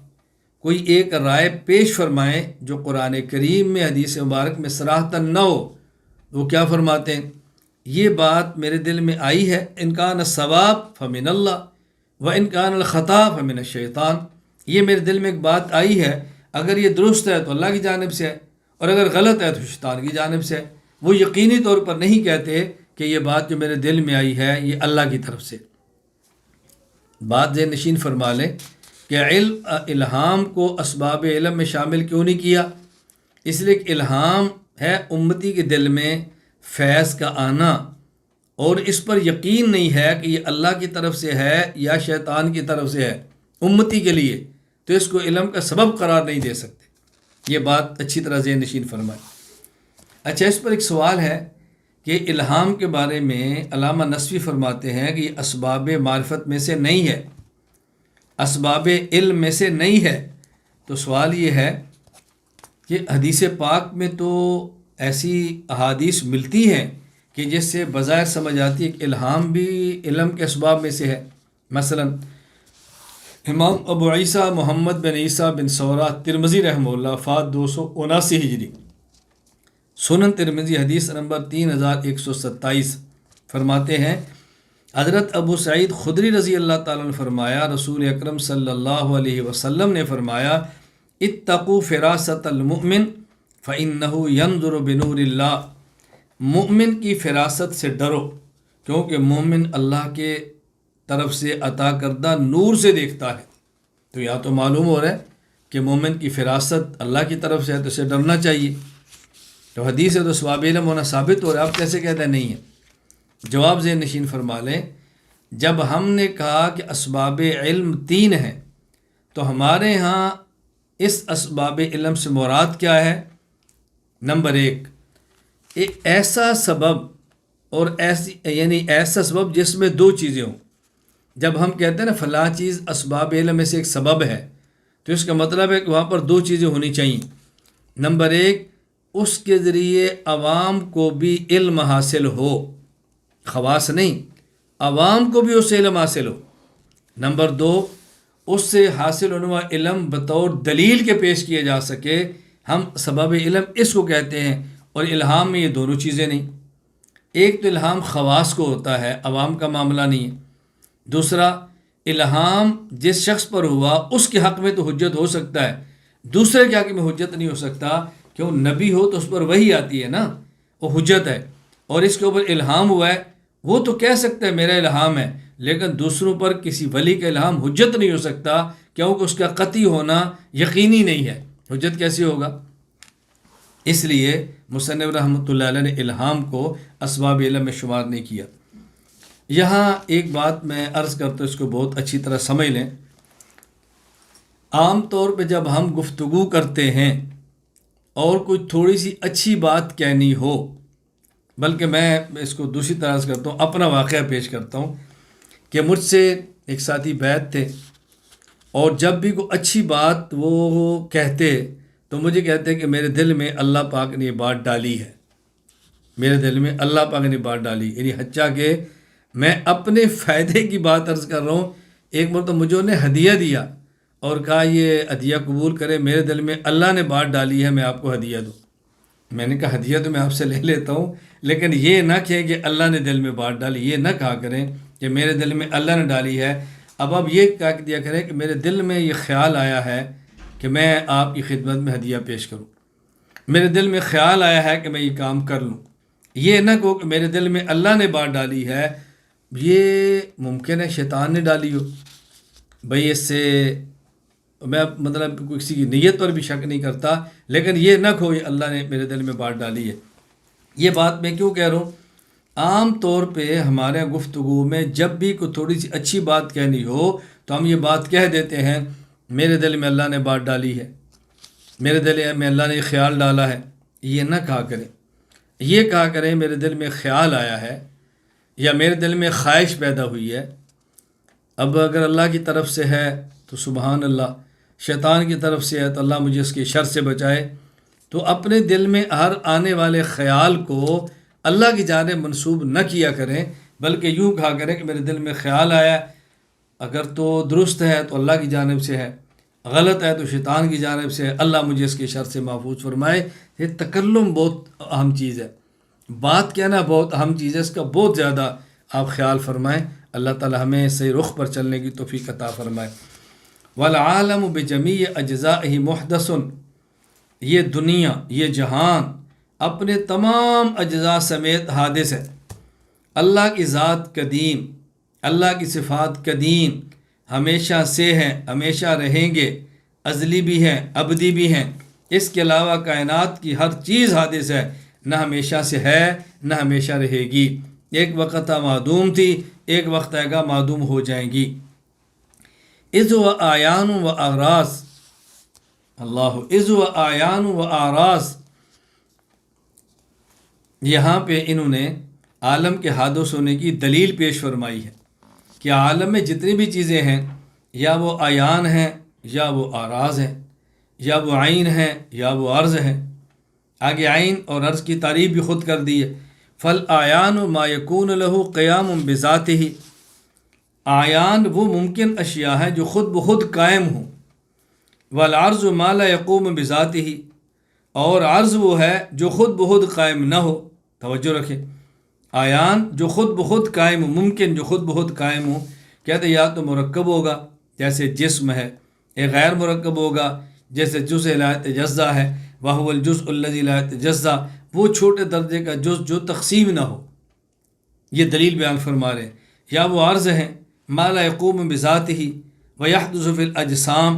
کوئی ایک رائے پیش فرمائیں جو قرآن کریم میں حدیث مبارک میں صراحتاً نہ ہو، وہ کیا فرماتے ہیں؟ یہ بات میرے دل میں آئی ہے، ان کان الصواب فمن اللہ و ان کان الخطا فمن الشیطان، یہ میرے دل میں ایک بات آئی ہے، اگر یہ درست ہے تو اللہ کی جانب سے ہے اور اگر غلط ہے تو شیطان کی جانب سے ہے۔ وہ یقینی طور پر نہیں کہتے کہ یہ بات جو میرے دل میں آئی ہے یہ اللہ کی طرف سے۔ بات ذہن نشین فرما لیں کہ الہام کو اسباب علم میں شامل کیوں نہیں کیا؟ اس لیے کہ الہام ہے امتی کے دل میں فیض کا آنا، اور اس پر یقین نہیں ہے کہ یہ اللہ کی طرف سے ہے یا شیطان کی طرف سے ہے امتی کے لیے، تو اس کو علم کا سبب قرار نہیں دے سکتے۔ یہ بات اچھی طرح ذہن نشین فرمائے۔ اچھا، اس پر ایک سوال ہے کہ الہام کے بارے میں علامہ نسوی فرماتے ہیں کہ یہ اسباب معرفت میں سے نہیں ہے، اسباب علم میں سے نہیں ہے۔ تو سوال یہ ہے کہ حدیث پاک میں تو ایسی احادیث ملتی ہیں کہ جس سے بظاہر سمجھ آتی ہے کہ الہام بھی علم کے اسباب میں سے ہے۔ مثلا امام ابو عیسیٰ محمد بن عیسیٰ بن سورہ ترمذی رحمہ اللہ، وفات 279 ہجری، سنن ترمذی حدیث نمبر 3127، فرماتے ہیں حضرت ابو سعید خدری رضی اللہ تعالیٰ نے فرمایا، رسول اکرم صلی اللہ علیہ وسلم نے فرمایا، اتقوا فراست المؤمن فإنه ينظر بنور اللہ، مومن کی فراست سے ڈرو کیونکہ مومن اللہ کے طرف سے عطا کردہ نور سے دیکھتا ہے۔ تو یا تو معلوم ہو رہا ہے کہ مومن کی فراست اللہ کی طرف سے ہے تو اسے ڈرنا چاہیے۔ تو حدیث ہے تو اسباب علم ہونا ثابت ہو رہا ہے، آپ کیسے کہتے ہیں نہیں ہے؟ جواب ذہن نشین فرما لیں، جب ہم نے کہا کہ اسباب علم 3 ہیں تو ہمارے ہاں اس اسباب علم سے مراد کیا ہے؟ نمبر 1، ایک ایسا سبب اور ایسا سبب جس میں 2 چیزیں ہوں۔ جب ہم کہتے ہیں نا فلاں چیز اسباب علم میں سے ایک سبب ہے، تو اس کا مطلب ہے کہ وہاں پر 2 چیزیں ہونی چاہیے۔ نمبر 1، اس کے ذریعے عوام کو بھی علم حاصل ہو، خواص نہیں، عوام کو بھی اس سے علم حاصل ہو۔ نمبر 2، اس سے حاصل ہونے والا علم بطور دلیل کے پیش کیا جا سکے، ہم سبب علم اس کو کہتے ہیں۔ اور الہام میں یہ دونوں چیزیں نہیں، ایک تو الہام خواص کو ہوتا ہے، عوام کا معاملہ نہیں ہے۔ دوسرا، الہام جس شخص پر ہوا اس کے حق میں تو حجت ہو سکتا ہے، دوسرے کے حق میں حجت نہیں ہو سکتا، کیوں؟ نبی ہو تو اس پر وحی آتی ہے نا، وہ حجت ہے۔ اور اس کے اوپر الہام ہوا ہے، وہ تو کہہ سکتا ہے میرا الہام ہے، لیکن دوسروں پر کسی ولی کا الہام حجت نہیں ہو سکتا، کیونکہ اس کا قطعی ہونا یقینی نہیں ہے، حجت کیسے ہوگا؟ اس لیے مصنف رحمۃ اللہ علیہ نے الہام کو اسباب علم میں شمار نہیں کیا۔ یہاں ایک بات میں عرض کرتا ہوں، اس کو بہت اچھی طرح سمجھ لیں۔ عام طور پہ جب ہم گفتگو کرتے ہیں اور کوئی تھوڑی سی اچھی بات کہنی ہو، بلکہ میں اس کو دوسری طرح سے کرتا ہوں، اپنا واقعہ پیش کرتا ہوں کہ مجھ سے ایک ساتھی بیعت تھے، اور جب بھی کوئی اچھی بات وہ کہتے تو مجھے کہتے ہیں کہ میرے دل میں اللہ پاک نے یہ بات ڈالی ہے، میرے دل میں اللہ پاک نے بات ڈالی، یعنی حتیٰ کہ میں اپنے فائدے کی بات عرض کر رہا ہوں۔ ایک مرتبہ مجھے انہیں ہدیہ دیا اور کہا یہ ہدیہ قبول کرے، میرے دل میں اللہ نے بات ڈالی ہے، میں آپ کو ہدیہ دوں۔ میں نے کہا ہدیہ تو میں آپ سے لے لیتا ہوں، لیکن یہ نہ کہیں کہ اللہ نے دل میں بات ڈالی، یہ نہ کہا کریں کہ میرے دل میں اللہ نے ڈالی ہے۔ اب یہ کہا دیا کریں کہ میرے دل میں یہ خیال آیا ہے کہ میں آپ کی خدمت میں ہدیہ پیش کروں، میرے دل میں خیال آیا ہے کہ میں یہ کام کر لوں۔ یہ نہ کہو کہ میرے دل میں اللہ نے بات ڈالی ہے، یہ ممکن ہے شیطان نے ڈالی ہو۔ بھئی اس سے میں مطلب کسی کی نیت پر بھی شک نہیں کرتا، لیکن یہ نہ کہو یہ اللہ نے میرے دل میں بات ڈالی ہے۔ یہ بات میں کیوں کہہ رہا ہوں؟ عام طور پہ ہمارے گفتگو میں جب بھی کوئی تھوڑی سی اچھی بات کہنی ہو تو ہم یہ بات کہہ دیتے ہیں میرے دل میں اللہ نے بات ڈالی ہے، میرے دل میں اللہ نے خیال ڈالا ہے۔ یہ نہ کہا کریں، یہ کہا کریں میرے دل میں خیال آیا ہے یا میرے دل میں خواہش پیدا ہوئی ہے۔ اب اگر اللہ کی طرف سے ہے تو سبحان اللہ، شیطان کی طرف سے ہے تو اللہ مجھے اس کے شر سے بچائے۔ تو اپنے دل میں ہر آنے والے خیال کو اللہ کی جانب منسوب نہ کیا کریں، بلکہ یوں کہا کریں کہ میرے دل میں خیال آیا، اگر تو درست ہے تو اللہ کی جانب سے ہے، غلط ہے تو شیطان کی جانب سے ہے، اللہ مجھے اس کے شر سے محفوظ فرمائے۔ یہ تکلم بہت اہم چیز ہے، بات کہنا بہت اہم چیز ہے، اس کا بہت زیادہ آپ خیال فرمائیں۔ اللہ تعالی ہمیں صحیح رخ پر چلنے کی توفیق عطا فرمائے۔ والعالم بجمیع اجزائہ محدث، یہ دنیا، یہ جہان اپنے تمام اجزاء سمیت حادث ہے۔ اللہ کی ذات قدیم، اللہ کی صفات قدیم، ہمیشہ سے ہیں، ہمیشہ رہیں گے، ازلی بھی ہیں، ابدی بھی ہیں۔ اس کے علاوہ کائنات کی ہر چیز حادث ہے، نہ ہمیشہ سے ہے نہ ہمیشہ رہے گی۔ ایک وقت معدوم تھی، ایک وقت آئے گا معدوم ہو جائیں گی۔ اذ و آیان و اغراض، اللہ، اذ و آیان و اعراض، یہاں پہ انہوں نے عالم کے حادث ہونے کی دلیل پیش فرمائی ہے کہ عالم میں جتنی بھی چیزیں ہیں، یا وہ آیان ہیں یا وہ اعراض ہیں، یا وہ عین ہیں یا وہ عرض ہیں۔ آگے عین اور عرض کی تعریف بھی خود کر دی ہے۔ فالآیان ما یکون لہ قیام بذاتہ، آیان وہ ممکن اشیاء ہیں جو خود بخود قائم ہوں۔ والعرض ما لا یقوم بذاتہ، اور عرض وہ ہے جو خود بخود قائم نہ ہو۔ توجہ رکھیں، آیان جو خود بخود قائم ہو، ممکن جو خود بخود قائم ہو، کہتے یا تو مرکب ہوگا جیسے جسم ہے، ایک غیر مرکب ہوگا جیسے جزء لا یتجزا ہے، وہو الجزء الذی لا یتجزا، وہ چھوٹے درجے کا جزء جو تقسیم نہ ہو۔ یہ دلیل بیان فرما رہے ہیں۔ یا وہ عرض ہیں ما لا یقوم بذاتہ ویحدث فی الاجسام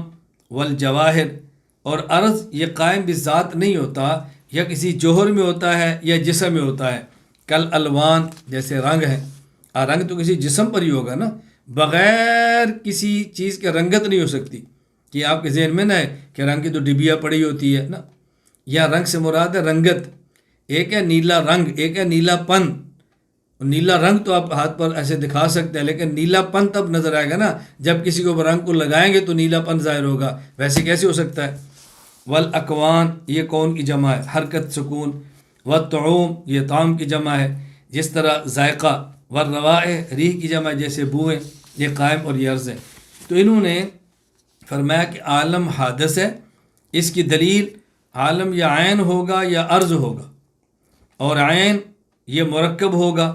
والجواہر، اور عرض یہ قائم بذات نہیں ہوتا، یا کسی جوہر میں ہوتا ہے یا جسم میں ہوتا ہے، کل الوان جیسے رنگ ہے، رنگ تو کسی جسم پر ہی ہوگا نا، بغیر کسی چیز کے رنگت نہیں ہو سکتی، کہ آپ کے ذہن میں نہ ہے کہ رنگ کی تو ڈبیا پڑی ہوتی ہے نا، یا رنگ سے مراد ہے رنگت، ایک ہے نیلا رنگ، ایک ہے نیلا پن. نیلا رنگ تو آپ ہاتھ پر ایسے دکھا سکتے ہیں، لیکن نیلا پن تب نظر آئے گا نا جب کسی کو رنگ کو لگائیں گے تو نیلا پن ظاہر ہوگا، ویسے کیسے ہو سکتا ہے. والاکوان یہ کون کی جمع ہے، حرکت سکون. والطعوم یہ طعام کی جمع ہے، جس طرح ذائقہ. والروائح ریح کی جمع ہے، جیسے بوئیں. یہ قائم اور یہ عرض ہے. تو انہوں نے فرمایا کہ عالم حادث ہے، اس کی دلیل عالم یا عین ہوگا یا عرض ہوگا، اور عین یہ مرکب ہوگا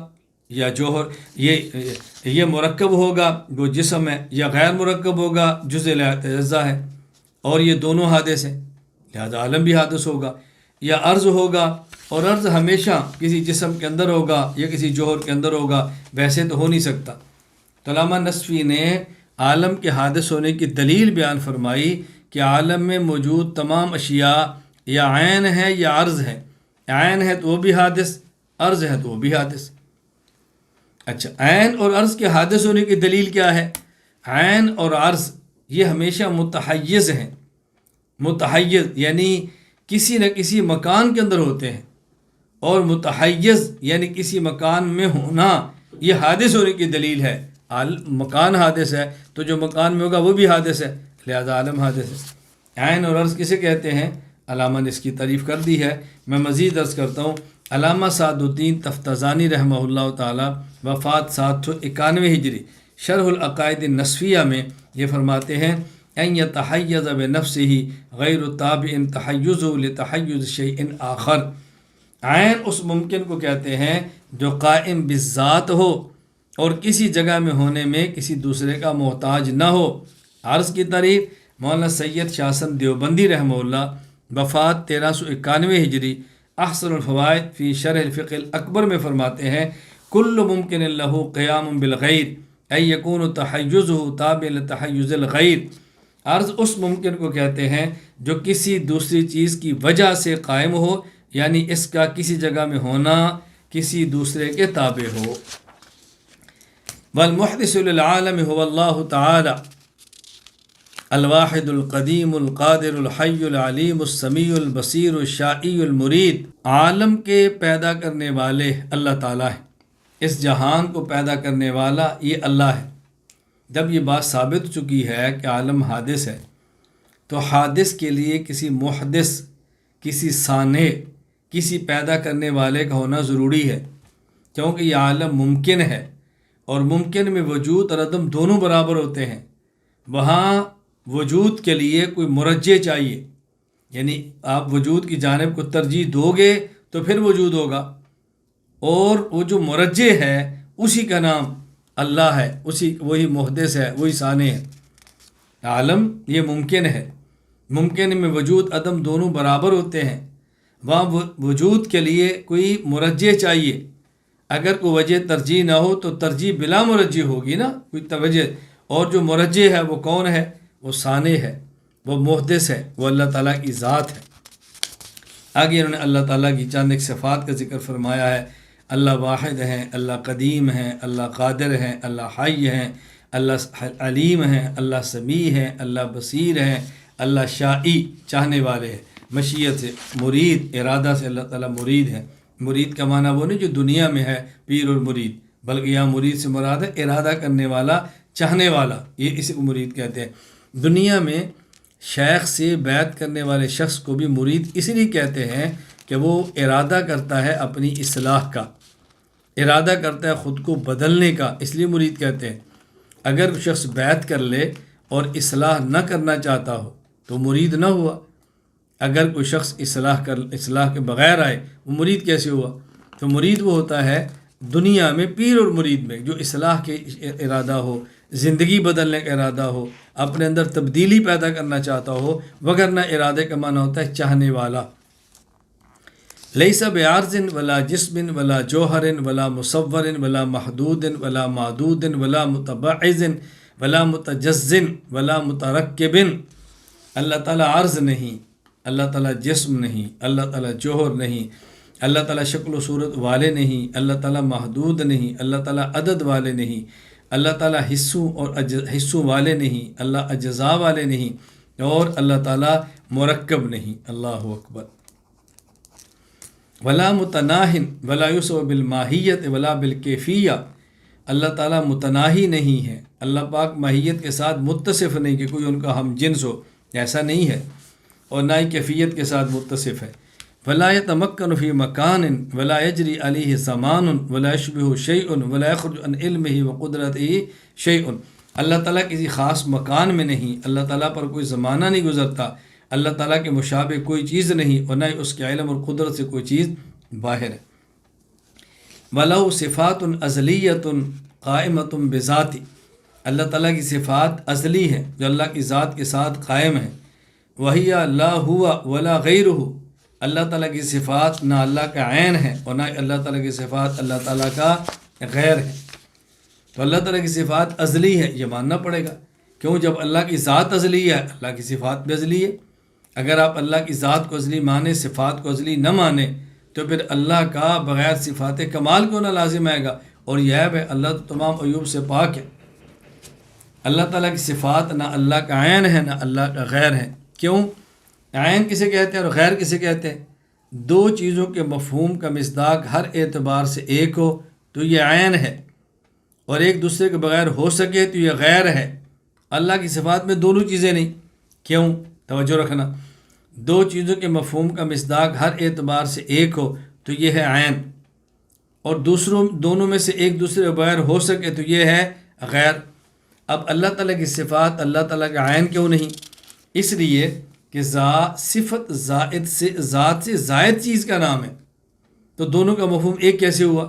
یا جوہر، یہ مرکب ہوگا وہ جسم ہے، یا غیر مرکب ہوگا جزء اجزا ہے، اور یہ دونوں حادث ہیں، لہذا عالم بھی حادث ہوگا. یا عرض ہوگا، اور عرض ہمیشہ کسی جسم کے اندر ہوگا یا کسی جوہر کے اندر ہوگا، ویسے تو ہو نہیں سکتا. تو علامہ نصفی نے عالم کے حادث ہونے کی دلیل بیان فرمائی کہ عالم میں موجود تمام اشیاء یا عین ہے یا عرض ہے. عین ہے تو وہ بھی حادث، عرض ہے تو وہ بھی حادث. اچھا، عین اور عرض کے حادث ہونے کی دلیل کیا ہے؟ عین اور عرض یہ ہمیشہ متحیز ہیں. متحیز یعنی کسی نہ کسی مکان کے اندر ہوتے ہیں، اور متحیز یعنی کسی مکان میں ہونا یہ حادث ہونے کی دلیل ہے. مکان حادث ہے تو جو مکان میں ہوگا وہ بھی حادث ہے، لہذا عالم حادث ہے. عین اور عرض کسے کہتے ہیں؟ علامہ نے اس کی تعریف کر دی ہے. میں مزید عرض کرتا ہوں. علامہ سعد الدین تفتزانی رحمہ اللہ تعالی وفات 791 ہجری، شرح العقائد النصفیہ میں یہ فرماتے ہیں ان یتحیز بنفسہ غیر تابع تحیزہ لتحیز شیء آخر. عین اس ممکن کو کہتے ہیں جو قائم بالذات ہو اور کسی جگہ میں ہونے میں کسی دوسرے کا محتاج نہ ہو. عرض کی تعریف مولانا سید شاہ حسن دیوبندی رحمہ اللہ وفات 1391 ہجری، احسن الفوائد فی شرح الفقہ الاکبر میں فرماتے ہیں کل ممکن لہ قیام بالغیر ای یکون تحیزہ تابع لتحیز الغیر. عرض اس ممکن کو کہتے ہیں جو کسی دوسری چیز کی وجہ سے قائم ہو، یعنی اس کا کسی جگہ میں ہونا کسی دوسرے کے تابع ہو. والمحدث للعالم هو اللہ تعالی الواحد القدیم القادر الحی العلیم السمیع البصیر الشائی المرید. عالم کے پیدا کرنے والے اللہ تعالیٰ ہے، اس جہان کو پیدا کرنے والا یہ اللہ ہے. جب یہ بات ثابت ہو چکی ہے کہ عالم حادث ہے، تو حادث کے لیے کسی محدث، کسی صانع، کسی پیدا کرنے والے کا ہونا ضروری ہے، کیونکہ یہ عالم ممکن ہے، اور ممکن میں وجود اور عدم دونوں برابر ہوتے ہیں. وہاں وجود کے لیے کوئی مرجع چاہیے، یعنی آپ وجود کی جانب کو ترجیح دو گے تو پھر وجود ہوگا، اور وہ جو مرجع ہے اسی کا نام اللہ ہے، وہی محدث ہے، وہی صانع ہے. عالم یہ ممکن ہے، ممکن میں وجود عدم دونوں برابر ہوتے ہیں. وہاں وجود کے لیے کوئی مرجع چاہیے. اگر کوئی وجہ ترجیح نہ ہو تو ترجیح بلا مرجع ہوگی نا، کوئی توجہ. اور جو مرجع ہے وہ کون ہے؟ وہ صانع ہے، وہ محدث ہے، وہ اللہ تعالیٰ کی ذات ہے. آگے انہوں نے اللہ تعالیٰ کی چند ایک صفات کا ذکر فرمایا ہے. اللہ واحد ہیں، اللہ قدیم ہیں، اللہ قادر ہیں، اللہ حی ہیں، اللہ علیم ہیں، اللہ سمیع ہیں، اللہ بصیر ہیں، اللہ شائی چاہنے والے ہیں. مشیت سے مرید، ارادہ سے اللہ تعالیٰ مرید ہے. مرید کا معنی وہ نہیں جو دنیا میں ہے پیر اور مرید، بلکہ یہاں مرید سے مراد ہے ارادہ کرنے والا، چاہنے والا، یہ اسی کو مرید کہتے ہیں. دنیا میں شیخ سے بیعت کرنے والے شخص کو بھی مرید اس لیے کہتے ہیں کہ وہ ارادہ کرتا ہے اپنی اصلاح کا، ارادہ کرتا ہے خود کو بدلنے کا، اس لیے مرید کہتے ہیں. اگر کوئی شخص بیعت کر لے اور اصلاح نہ کرنا چاہتا ہو تو مرید نہ ہوا. اگر کوئی شخص اصلاح کے بغیر آئے وہ مرید کیسے ہوا؟ تو مرید وہ ہوتا ہے دنیا میں پیر اور مرید میں جو اصلاح کے ارادہ ہو، زندگی بدلنے کا ارادہ ہو، اپنے اندر تبدیلی پیدا کرنا چاہتا ہو، وگرنہ ارادے کا معنی ہوتا ہے چاہنے والا. لیس بعارض ولا جسم ولا جوہر ولا مصور ولا محدود ولا معدود ولا متبعض ولا متجز ولا مترکب. اللہ تعالیٰ عرض نہیں، اللہ تعالیٰ جسم نہیں، اللہ تعالیٰ جوہر نہیں، اللہ تعالیٰ شکل و صورت والے نہیں، اللہ تعالیٰ محدود نہیں، اللہ تعالیٰ عدد والے نہیں، اللہ تعالیٰ حصوں والے نہیں، اللہ اجزاء والے نہیں، اور اللہ تعالیٰ مرکب نہیں۔ اللہ اکبر۔ ولا متناہن ولا یوسف بالماہیت ولا بالکیفیہ، اللہ تعالیٰ متناہی نہیں ہے، اللہ پاک ماہیت کے ساتھ متصف نہیں کہ کوئی ان کا ہم جنس ہو، ایسا نہیں ہے، اور نہ ہی کیفیت کے ساتھ متصف ہے۔ ولا یتمکن فی مکان ولا یجری علیہ زمان ولا یشبہ شیء ولا یخرج عن علمہ وقدرتہ شیء، اللہ تعالیٰ کسی خاص مکان میں نہیں، اللہ تعالیٰ پر کوئی زمانہ نہیں گزرتا، اللہ تعالیٰ کے مشابہ کوئی چیز نہیں، اور نہ ہی اس کے علم اور قدرت سے کوئی چیز باہر ہے۔ وَلَهُ صِفَاتٌ أَزْلِيَّةٌ قَائِمَةٌ بِذَاتِ، اللہ تعالیٰ کی صفات ازلی ہیں جو اللہ کی ذات کے ساتھ قائم ہیں۔ وَهِيَ لَا هُوَ وَلَا غَيْرُهُ، اللہ تعالیٰ کی صفات نہ اللہ کا عین ہے اور نہ اللہ تعالیٰ کی صفات اللہ تعالیٰ کا غیر ہے۔ تو اللہ تعالیٰ کی صفات ازلی ہے، یہ ماننا پڑے گا، کیوں؟ جب اللہ کی ذات ازلی ہے، اللہ کی صفات بھی ازلی ہے۔ اگر آپ اللہ کی ذات کو ازلی مانیں، صفات کو ازلی نہ مانیں، تو پھر اللہ کا بغیر صفات کمال کیوں نہ لازم آئے گا؟ اور یہ عیب ہے، اللہ تو تمام عیوب سے پاک ہے۔ اللہ تعالیٰ کی صفات نہ اللہ کا عین ہے نہ اللہ کا غیر ہے۔ کیوں؟ عین کسے کہتے ہیں اور غیر کسے کہتے ہیں؟ دو چیزوں کے مفہوم کا مصداق ہر اعتبار سے ایک ہو تو یہ عین ہے، اور ایک دوسرے کے بغیر ہو سکے تو یہ غیر ہے۔ اللہ کی صفات میں دونوں چیزیں نہیں۔ کیوں؟ توجہ رکھنا، دو چیزوں کے مفہوم کا مصداق ہر اعتبار سے ایک ہو تو یہ ہے عین، اور دونوں میں سے ایک دوسرے کے بغیر ہو سکے تو یہ ہے غیر۔ اب اللہ تعالیٰ کی صفات اللہ تعالیٰ کا عین کیوں نہیں؟ اس لیے کہ صفت زائد سے ذات سے زائد چیز کا نام ہے، تو دونوں کا مفہوم ایک کیسے ہوا؟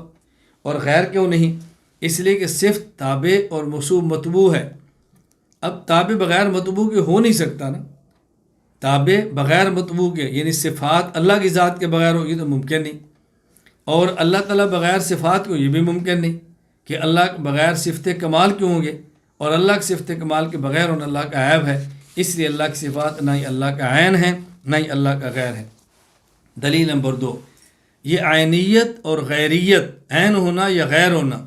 اور غیر کیوں نہیں؟ اس لیے کہ صفت تابع اور موصوف مطبوع ہے۔ اب تابع بغیر مطبوع کے ہو نہیں سکتا نا، تابع بغیر مطبوع کے، یعنی صفات اللہ کی ذات کے بغیر ہو، یہ تو ممکن نہیں، اور اللہ تعالیٰ بغیر صفات کو، یہ بھی ممکن نہیں کہ اللہ بغیر صفت کمال کیوں ہوں گے، اور اللہ کی صفت کمال کے بغیر ان اللہ کا عیب ہے۔ اس لیے اللہ کی صفات نہ ہی اللہ کا عین ہے نہ ہی اللہ کا غیر ہے۔ دلیل نمبر 2، یہ عینیت اور غیریت، عین ہونا یا غیر ہونا،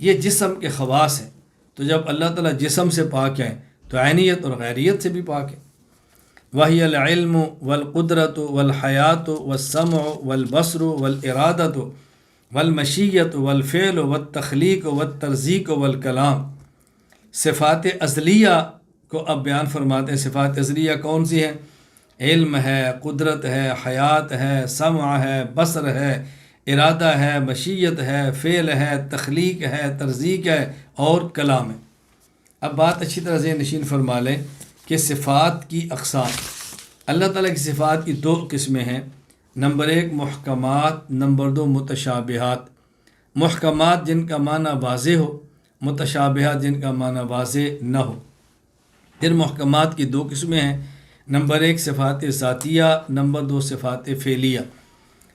یہ جسم کے خواص ہیں۔ تو جب اللہ تعالیٰ جسم سے پاک ہے تو عینیت اور غیریت سے بھی پاک ہے۔ وَهِيَ الْعِلْمُ وَالْقُدْرَةُ وَالْحَيَاةُ وَالسَّمْعُ وَالْبَصْرُ وَالْإِرَادَةُ وَالْمَشِيَّةُ وَالْفِعْلُ وَالتَّخْلِيقُ وَالتَّرْزِيقُ وَالْكَلَامُ۔ صفات ازلیہ کو اب بیان فرماتے ہیں۔ صفات ازلیہ کون سی ہیں؟ علم ہے، قدرت ہے، حیات ہے، سمع ہے، بصر ہے، ارادہ ہے، مشیت ہے، فعل ہے، تخلیق ہے، ترزیق ہے اور کلام ہے۔ اب بات اچھی طرح ذہن نشین فرما لیں کہ صفات کی اقسام، اللہ تعالیٰ کی صفات کی دو قسمیں ہیں۔ Number 1 محکمات، number 2 متشابہات۔ محکمات جن کا معنی واضح ہو، متشابہات جن کا معنی واضح نہ ہو۔ پھر محکمات کی دو قسمیں ہیں، نمبر 1 صفات ذاتیہ، نمبر 2 صفات فعلیہ۔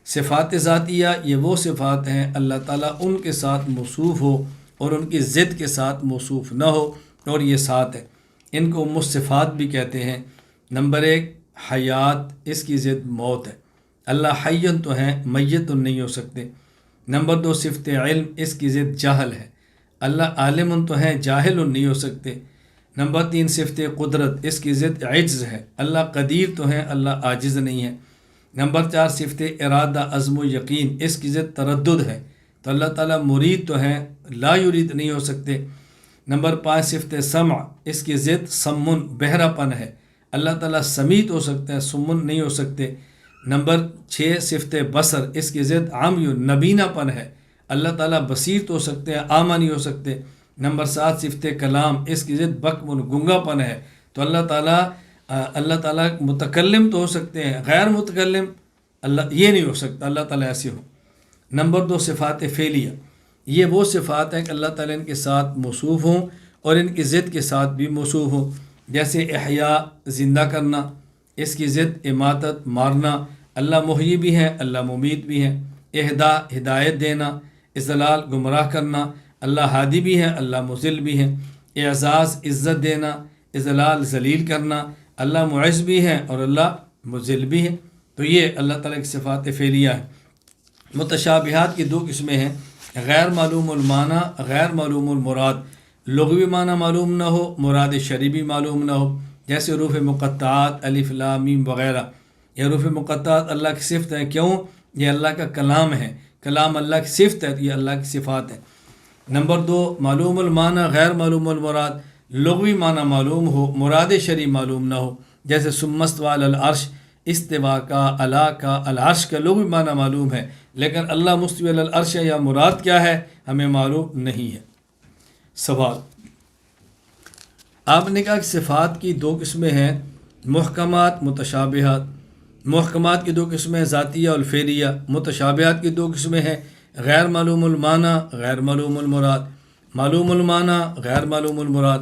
صفات ذاتیہ یہ وہ صفات ہیں اللہ تعالیٰ ان کے ساتھ موصوف ہو اور ان کی ضد کے ساتھ موصوف نہ ہو، اور یہ 7 ہے۔ ان کو صفات بھی کہتے ہیں۔ نمبر 1 حیات، اس کی ضد موت ہے، اللہ حیّن تو ہیں، میت تو نہیں ہو سکتے۔ نمبر 2 صفت علم، اس کی ضد جہل ہے، اللہ عالم تو ہیں، جاہل نہیں ہو سکتے۔ نمبر 3 صفت قدرت، اس کی ضد عجز ہے، اللہ قدیر تو ہیں، اللہ عاجز نہیں ہے۔ نمبر 4 صفت ارادہ، عزم و یقین، اس کی ضد تردد ہے، تو اللہ تعالیٰ مرید تو ہیں، لا یرید نہیں ہو سکتے۔ نمبر 5 صفت سمع، اس کی ضد سمن، بہرا پن ہے، اللہ تعالیٰ سمیع ہو سکتے ہیں، سمن نہیں ہو سکتے۔ نمبر 6 صفت بصر، اس کی ضد عمی، نبینا پن ہے، اللہ تعالیٰ بصیر تو ہو سکتے ہیں، عامہ نہیں ہو سکتے۔ نمبر 7 صفت کلام، اس کی ضد بکم، گنگا پن ہے، تو اللہ تعالیٰ متکلم تو ہو سکتے ہیں، غیر متکلم اللہ یہ نہیں ہو سکتا، اللہ تعالیٰ ایسے ہو۔ نمبر 2 صفات فعلیہ، یہ وہ صفات ہیں کہ اللہ تعالیٰ ان کے ساتھ موصوف ہوں اور ان کی ضد کے ساتھ بھی موصوف ہوں، جیسے احیاء زندہ کرنا، اس کی ضد اماتت مارنا، اللہ محیی بھی ہیں، اللہ ممیت بھی ہیں۔ اہدا ہدایت دینا، اضلال گمراہ کرنا، اللہ ہادی بھی ہیں، اللہ مضل بھی ہیں۔ اعزاز عزت دینا، اضلال ذلیل کرنا، اللہ معز بھی ہیں اور اللہ مذل بھی ہیں۔ تو یہ اللہ تعالیٰ کی صفات فعلیہ ہے۔ متشابہات کی دو قسمیں ہیں، غیر معلوم المعنی، غیر معلوم المراد۔ لغوی معنی معلوم نہ ہو، مراد شرعی بھی معلوم نہ ہو، جیسے حروف مقطعات الف لام میم وغیرہ۔ یہ حروف مقطعات اللہ کی صفت ہے، کیوں؟ یہ اللہ کا کلام ہے، کلام اللہ کی صفت ہے، یہ اللہ کی صفات ہے۔ نمبر 2، معلوم المعنی غیر معلوم المراد۔ لغوی معنی معلوم ہو، مراد شرعی معلوم نہ ہو، جیسے ثم استوی علی العرش، استوا کا، اعلیٰ کا، العرش کا لغوی معنی معلوم ہے، لیکن اللہ مستوی علی العرش یا مراد کیا ہے ہمیں معلوم نہیں ہے۔ سوال، آپ نے کہا کہ صفات کی دو قسمیں ہیں، محکمات، متشابہات۔ محکمات کی دو قسمیں ذاتیہ اور فعلیہ۔ متشابہات کی دو قسمیں ہیں، غیر معلوم المعنی، غیر معلوم المراد۔ معلوم المعنی، غیر معلوم المراد۔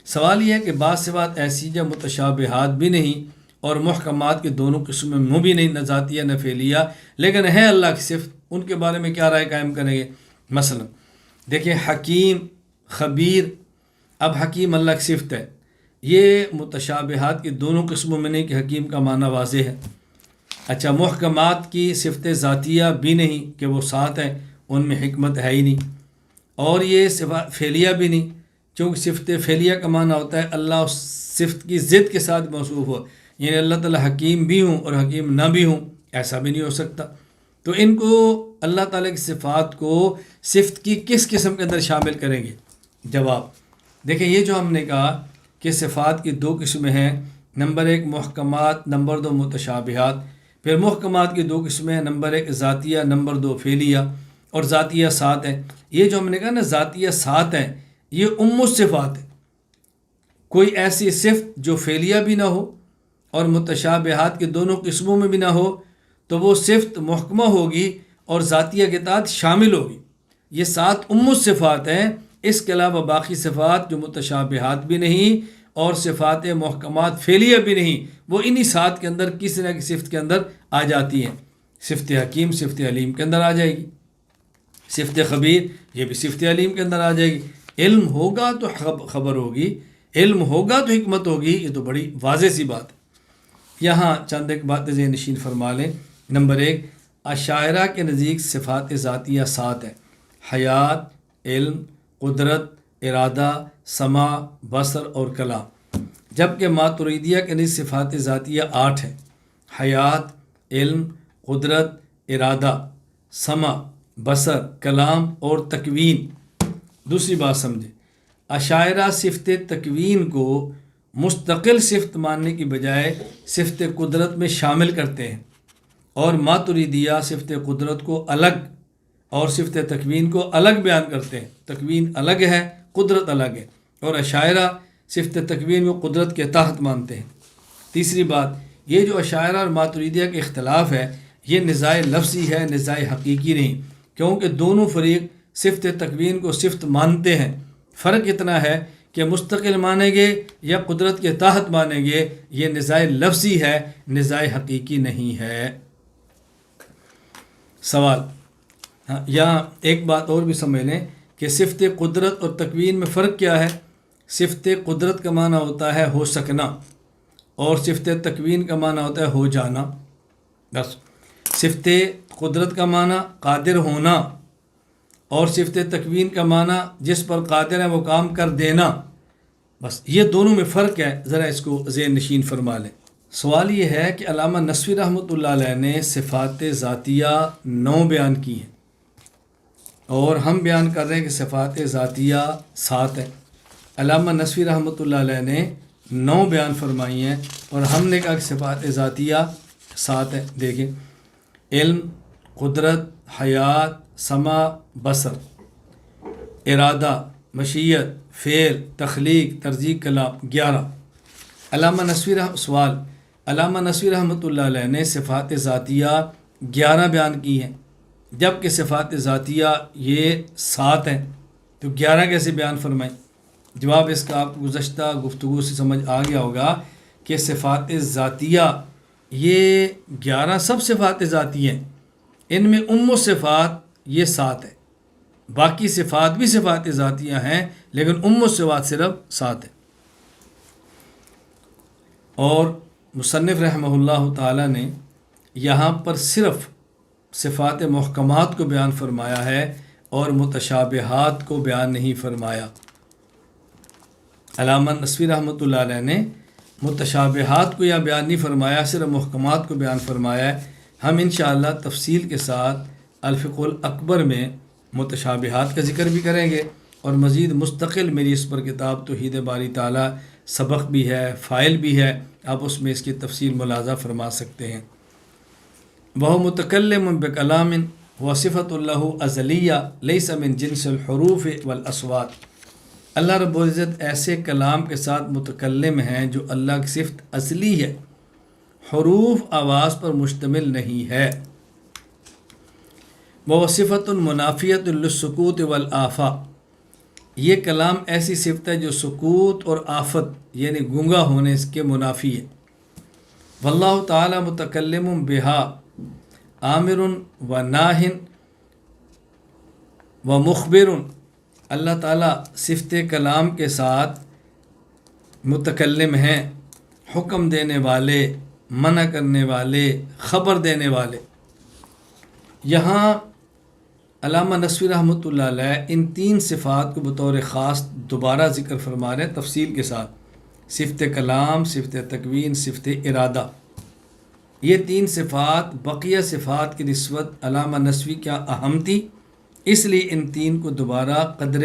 سوال یہ ہے کہ بعض صفات ایسی جو متشابہات بھی نہیں اور محکمات کی دونوں قسمیں میں بھی نہیں، نہ ذاتیہ نہ فعلیہ، لیکن ہے اللہ کی صفت، ان کے بارے میں کیا رائے قائم کریں گے؟ مثلا دیکھیں، حکیم، خبیر۔ اب حکیم اللہ کی صفت ہے، یہ متشابہات کی دونوں قسموں میں نہیں کہ حکیم کا معنی واضح ہے۔ اچھا، محکمات کی صفت ذاتیہ بھی نہیں کہ وہ ساتھ ہیں، ان میں حکمت ہے ہی نہیں، اور یہ صفات فعلیہ بھی نہیں، چونکہ صفت فعلیہ کا معنی ہوتا ہے اللہ اس صفت کی ضد کے ساتھ موصوف ہو، یعنی اللہ تعالیٰ حکیم بھی ہوں اور حکیم نہ بھی ہوں، ایسا بھی نہیں ہو سکتا۔ تو ان کو اللہ تعالیٰ کی صفات کو صفت کی کس قسم کے اندر شامل کریں گے؟ جواب دیکھیں، یہ جو ہم نے کہا کہ صفات کی دو قسمیں ہیں، نمبر 1 محکمات، نمبر 2 متشابہات۔ پھر محکمات کی دو قسمیں ہیں، نمبر 1 ذاتیہ، نمبر 2 فعلیہ، اور ذاتیہ 7 ہیں۔ یہ جو ہم نے کہا نا ذاتیہ 7 ہیں، یہ الصفات ہے، کوئی ایسی صفت جو فعلیہ بھی نہ ہو اور متشابہات کی دونوں قسموں میں بھی نہ ہو تو وہ صفت محکمہ ہوگی اور ذاتیہ کے تحت شامل ہوگی۔ یہ 7 الصفات ہیں، اس کے علاوہ باقی صفات جو متشابہات بھی نہیں اور صفات محکمات فعلیہ بھی نہیں، وہ انہی 7 کے اندر کسی نہ کسی صفت کے اندر آ جاتی ہیں۔ صفت حکیم صفت علیم کے اندر آ جائے گی، صفت خبیر یہ بھی صفت علیم کے اندر آ جائے گی۔ علم ہوگا تو خبر ہوگی، علم ہوگا تو حکمت ہوگی، یہ تو بڑی واضح سی بات ہے۔ یہاں چند ایک باتیں ذہن نشین فرما لیں۔ نمبر 1، اشاعرہ کے نزدیک صفات ذاتیہ 7 ہیں، حیات، علم، قدرت، ارادہ، سماع، بصر اور کلام، جبکہ ماتریدیہ کے نزدیک صفات ذاتیہ 8 ہیں، حیات، علم، قدرت، ارادہ، سماع، بصر، کلام اور تکوین۔ دوسری بات سمجھیں، اشاعرہ صفت تکوین کو مستقل صفت ماننے کی بجائے صفت قدرت میں شامل کرتے ہیں، اور ماتریدیہ صفت قدرت کو الگ اور صفت تکوین کو الگ بیان کرتے ہیں۔ تکوین الگ ہے، قدرت الگ ہے، اور اشاعرہ صفت تکوین کو قدرت کے تحت مانتے ہیں۔ تیسری بات، یہ جو اشاعرہ اور ماتریدیہ کے اختلاف ہے، یہ نزاع لفظی ہے، نزاع حقیقی نہیں، کیونکہ دونوں فریق صفت تکوین کو صفت مانتے ہیں۔ فرق اتنا ہے کہ مستقل مانیں گے یا قدرت کے تحت مانیں گے، یہ نزاع لفظی ہے، نزاع حقیقی نہیں ہے۔ سوال، یہاں ایک بات اور بھی سمجھ لیں کہ صفت قدرت اور تکوین میں فرق کیا ہے۔ صفت قدرت کا معنی ہوتا ہے ہو سکنا، اور صفت تکوین کا معنی ہوتا ہے ہو جانا۔ بس صفت قدرت کا معنی قادر ہونا، اور صفت تکوین کا معنی جس پر قادر ہے وہ کام کر دینا۔ بس یہ دونوں میں فرق ہے، ذرا اس کو ذہن نشین فرما لیں۔ سوال یہ ہے کہ علامہ نصفی رحمۃ اللہ علیہ نے صفات ذاتیہ 9 بیان کی ہیں، اور ہم بیان کر رہے ہیں کہ صفات ذاتیہ 7 ہیں۔ علامہ نصفی رحمۃ اللہ علیہ نے 9 بیان فرمائی ہیں، اور ہم نے کہا کہ صفات ذاتیہ 7 ہیں۔ دیکھیں، علم، قدرت، حیات، سماع، بصر، ارادہ، مشیت، فعل، تخلیق، ترجیح، کلام، 11۔ سوال، علامہ نصفی رحمۃ اللہ علیہ نے صفات ذاتیہ 11 بیان کی ہیں، جبکہ صفات ذاتیہ یہ 7 ہیں، تو 11 کیسے بیان فرمائیں؟ جواب اس کا آپ کو گزشتہ گفتگو سے سمجھ آ گیا ہوگا کہ صفات ذاتیہ یہ 11 سب صفات ذاتی ہیں، ان میں الصفات یہ 7 ہے، باقی صفات بھی صفات ذاتیہ ہیں لیکن الصفات صرف 7 ہے۔ اور مصنف رحمہ اللہ تعالیٰ نے یہاں پر صرف صفات محکمات کو بیان فرمایا ہے اور متشابہات کو بیان نہیں فرمایا۔ علامہ نصفی رحمۃ اللہ علیہ نے متشابہات کو یا بیان نہیں فرمایا، صرف محکمات کو بیان فرمایا ہے۔ ہم انشاءاللہ تفصیل کے ساتھ الفقہ الاکبر میں متشابہات کا ذکر بھی کریں گے، اور مزید مستقل میری اس پر کتاب توحید باری تعالیٰ سبق بھی ہے، فائل بھی ہے، آپ اس میں اس کی تفصیل ملاحظہ فرما سکتے ہیں۔ وہ متکلم بکلام وصفۃ اللہ ازلیہ لیس من جنس الحروف والاصوات، اللہ رب العزت ایسے کلام کے ساتھ متکلم ہیں جو اللہ کی صفت ازلی ہے، حروف آواز پر مشتمل نہیں ہے۔ وہ صفۃ منافیۃ للسکوت والآفا، یہ کلام ایسی صفت ہے جو سکوت اور آفت یعنی گنگا ہونے اس کے منافی ہے۔ واللہ تعالی متکلم بہا آمر و ناہن و مخبر، اللہ تعالیٰ صفت کلام کے ساتھ متکلم ہیں، حکم دینے والے، منع کرنے والے، خبر دینے والے۔ یہاں علامہ نصفی رحمۃ اللہ علیہ ان تین صفات کو بطور خاص دوبارہ ذکر فرما رہے ہیں تفصیل کے ساتھ، صفت کلام، صفت تکوین، صفت ارادہ۔ یہ تین صفات بقیہ صفات کی نسبت علامہ نصفی کیا اہم تھی، اس لیے ان تین کو دوبارہ قدر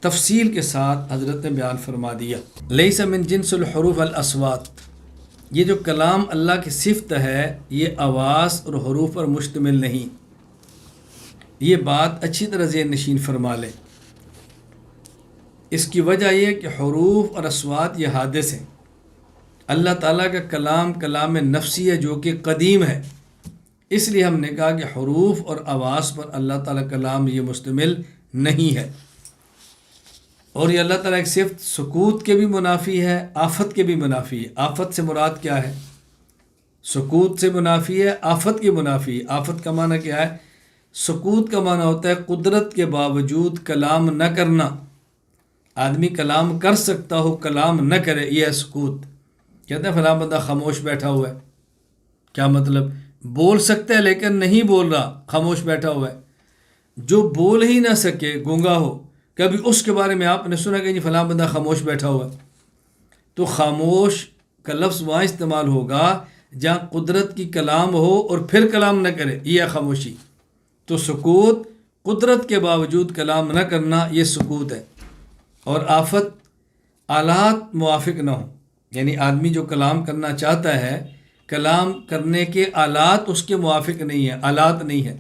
تفصیل کے ساتھ حضرت نے بیان فرما دیا۔ لیس من جنس الحروف والاصوات، یہ جو کلام اللہ کی صفت ہے یہ آواز اور حروف پر مشتمل نہیں، یہ بات اچھی طرح ذہن نشین فرما لیں۔ اس کی وجہ یہ کہ حروف اور اصوات یہ حادث ہیں، اللہ تعالیٰ کا کلام کلام نفسی ہے جو کہ قدیم ہے، اس لیے ہم نے کہا کہ حروف اور آواز پر اللہ تعالیٰ کلام یہ مشتمل نہیں ہے۔ اور یہ اللہ تعالیٰ ایک صفت سکوت کے بھی منافی ہے، آفت کے بھی منافی ہے۔ آفت سے مراد کیا ہے؟ سکوت سے منافی ہے، آفت کی منافی ہے۔ آفت کا معنی کیا ہے؟ سکوت کا معنی ہوتا ہے قدرت کے باوجود کلام نہ کرنا، آدمی کلام کر سکتا ہو کلام نہ کرے، یہ ہے سکوت۔ کہتے ہیں فلاں بندہ خاموش بیٹھا ہوا ہے، کیا مطلب؟ بول سکتا ہے لیکن نہیں بول رہا، خاموش بیٹھا ہوا ہے۔ جو بول ہی نہ سکے، گونگا ہو، کبھی اس کے بارے میں آپ نے سنا کہ جی فلاں بندہ خاموش بیٹھا ہوا ہے، تو خاموش کا لفظ وہاں استعمال ہوگا جہاں قدرت کی کلام ہو اور پھر کلام نہ کرے، یہ ہے خاموشی۔ تو سکوت قدرت کے باوجود کلام نہ کرنا، یہ سکوت ہے۔ اور آفت آلات موافق نہ ہو، یعنی آدمی جو کلام کرنا چاہتا ہے، کلام کرنے کے آلات اس کے موافق نہیں ہیں، آلات نہیں ہیں۔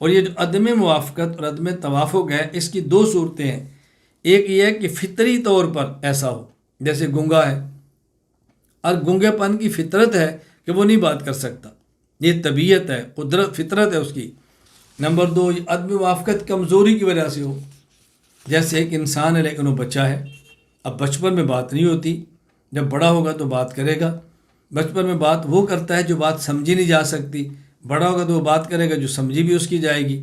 اور یہ جو عدم موافقت اور عدم توافق ہے، اس کی دو صورتیں ہیں۔ ایک یہ ہے کہ فطری طور پر ایسا ہو، جیسے گنگا ہے اور گنگے پن کی فطرت ہے کہ وہ نہیں بات کر سکتا، یہ طبیعت ہے، قدرت فطرت ہے اس کی۔ نمبر دو، عدم موافقت کمزوری کی وجہ سے ہو، جیسے ایک انسان ہے لیکن وہ بچہ ہے، اب بچپن میں بات نہیں ہوتی، جب بڑا ہوگا تو بات کرے گا۔ بچپن میں بات وہ کرتا ہے جو بات سمجھی نہیں جا سکتی، بڑا ہوگا تو وہ بات کرے گا جو سمجھی بھی اس کی جائے گی۔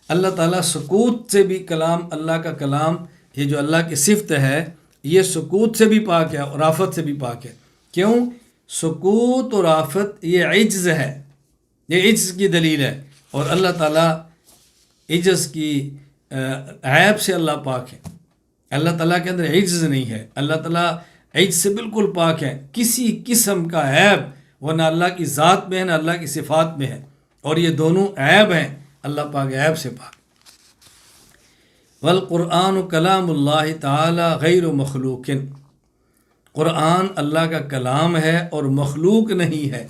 اللہ تعالیٰ سکوت سے بھی کلام، اللہ کا کلام، یہ جو اللہ کی صفت ہے، یہ سکوت سے بھی پاک ہے اور آفت سے بھی پاک ہے۔ کیوں؟ سکوت اور آفت یہ عجز ہے، یہ عجز کی دلیل ہے، اور اللہ تعالیٰ عجز کی عیب سے اللہ پاک ہے۔ اللہ تعالیٰ کے اندر عجز نہیں ہے، اللہ تعالیٰ عجز سے بالکل پاک ہے، کسی قسم کا عیب وہ نہ اللہ کی ذات میں ہے نہ اللہ کی صفات میں ہے، اور یہ دونوں عیب ہیں، اللہ پاک عیب سے پاک۔ والقرآن کلام اللہ تعالی غیر مخلوق، قرآن اللہ کا کلام ہے اور مخلوق نہیں ہے۔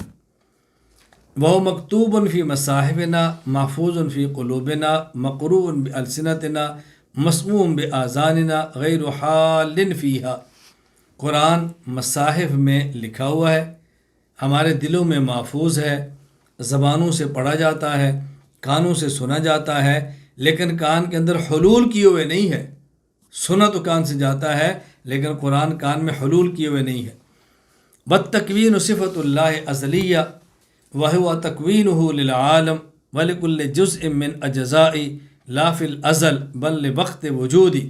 وہ مکتوب فی مصاحفنا محفوظ فی قلوبنا مقروء بألسنتنا مسموع بآذاننا غیر حال فیہا، قرآن مصاحف میں لکھا ہوا ہے، ہمارے دلوں میں محفوظ ہے، زبانوں سے پڑھا جاتا ہے، کانوں سے سنا جاتا ہے، لیکن کان کے اندر حلول کیے ہوئے نہیں ہے۔ سنا تو کان سے جاتا ہے لیکن قرآن کان میں حلول کیے ہوئے نہیں ہے۔ والتکوین صفت اللہ ازلیہ وهو تکوینہ للعالم ولکل جزء من اجزاء لا فی الازل بل لوقت وجودی،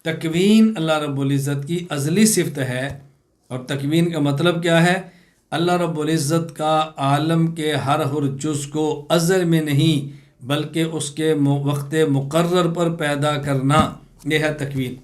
تکوین اللہ رب العزت کی ازلی صفت ہے، اور تکوین کا مطلب کیا ہے؟ اللہ رب العزت کا عالم کے ہر جز کو ازل میں نہیں بلکہ اس کے وقت مقرر پر پیدا کرنا، یہ ہے تکوین۔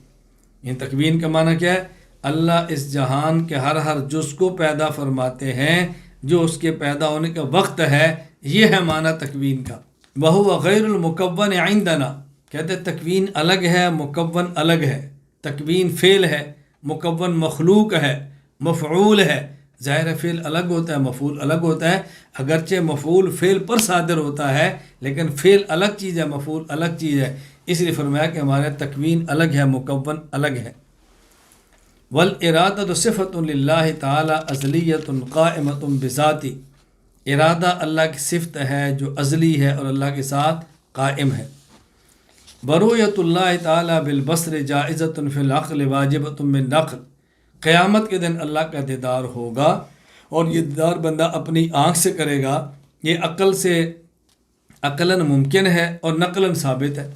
ان تکوین کا معنی کیا ہے؟ اللہ اس جہان کے ہر جز کو پیدا فرماتے ہیں جو اس کے پیدا ہونے کا وقت ہے، یہ ہے معنی تکوین کا۔ وَهُوَ غَيْرُ الْمُكَوَّنِ عِنْدَنَا، کہتے ہیں تکوین الگ ہے، مکون الگ ہے۔ تکوین فعل ہے، مکون مخلوق ہے، مفعول ہے۔ ظاہر فعل الگ ہوتا ہے، مفعول الگ ہوتا ہے، اگرچہ مفعول فعل پر صادر ہوتا ہے لیکن فعل الگ چیز ہے، مفعول الگ چیز ہے، اس لیے فرمایا کہ ہمارے تکوین الگ ہے، مکون الگ ہے۔ والارادۃ صفۃ للہ تعالی ازلیۃ قائمۃ بذاتہ، ارادہ اللہ کی صفت ہے جو ازلی ہے اور اللہ کے ساتھ قائم ہے۔ برؤیت اللہ تعالی بالبصر جائزۃ فی العقل واجبۃ بالنقل، قیامت کے دن اللہ کا دیدار ہوگا اور یہ دیدار بندہ اپنی آنکھ سے کرے گا، یہ عقل سے عقلاً ممکن ہے اور نقلاً ثابت ہے،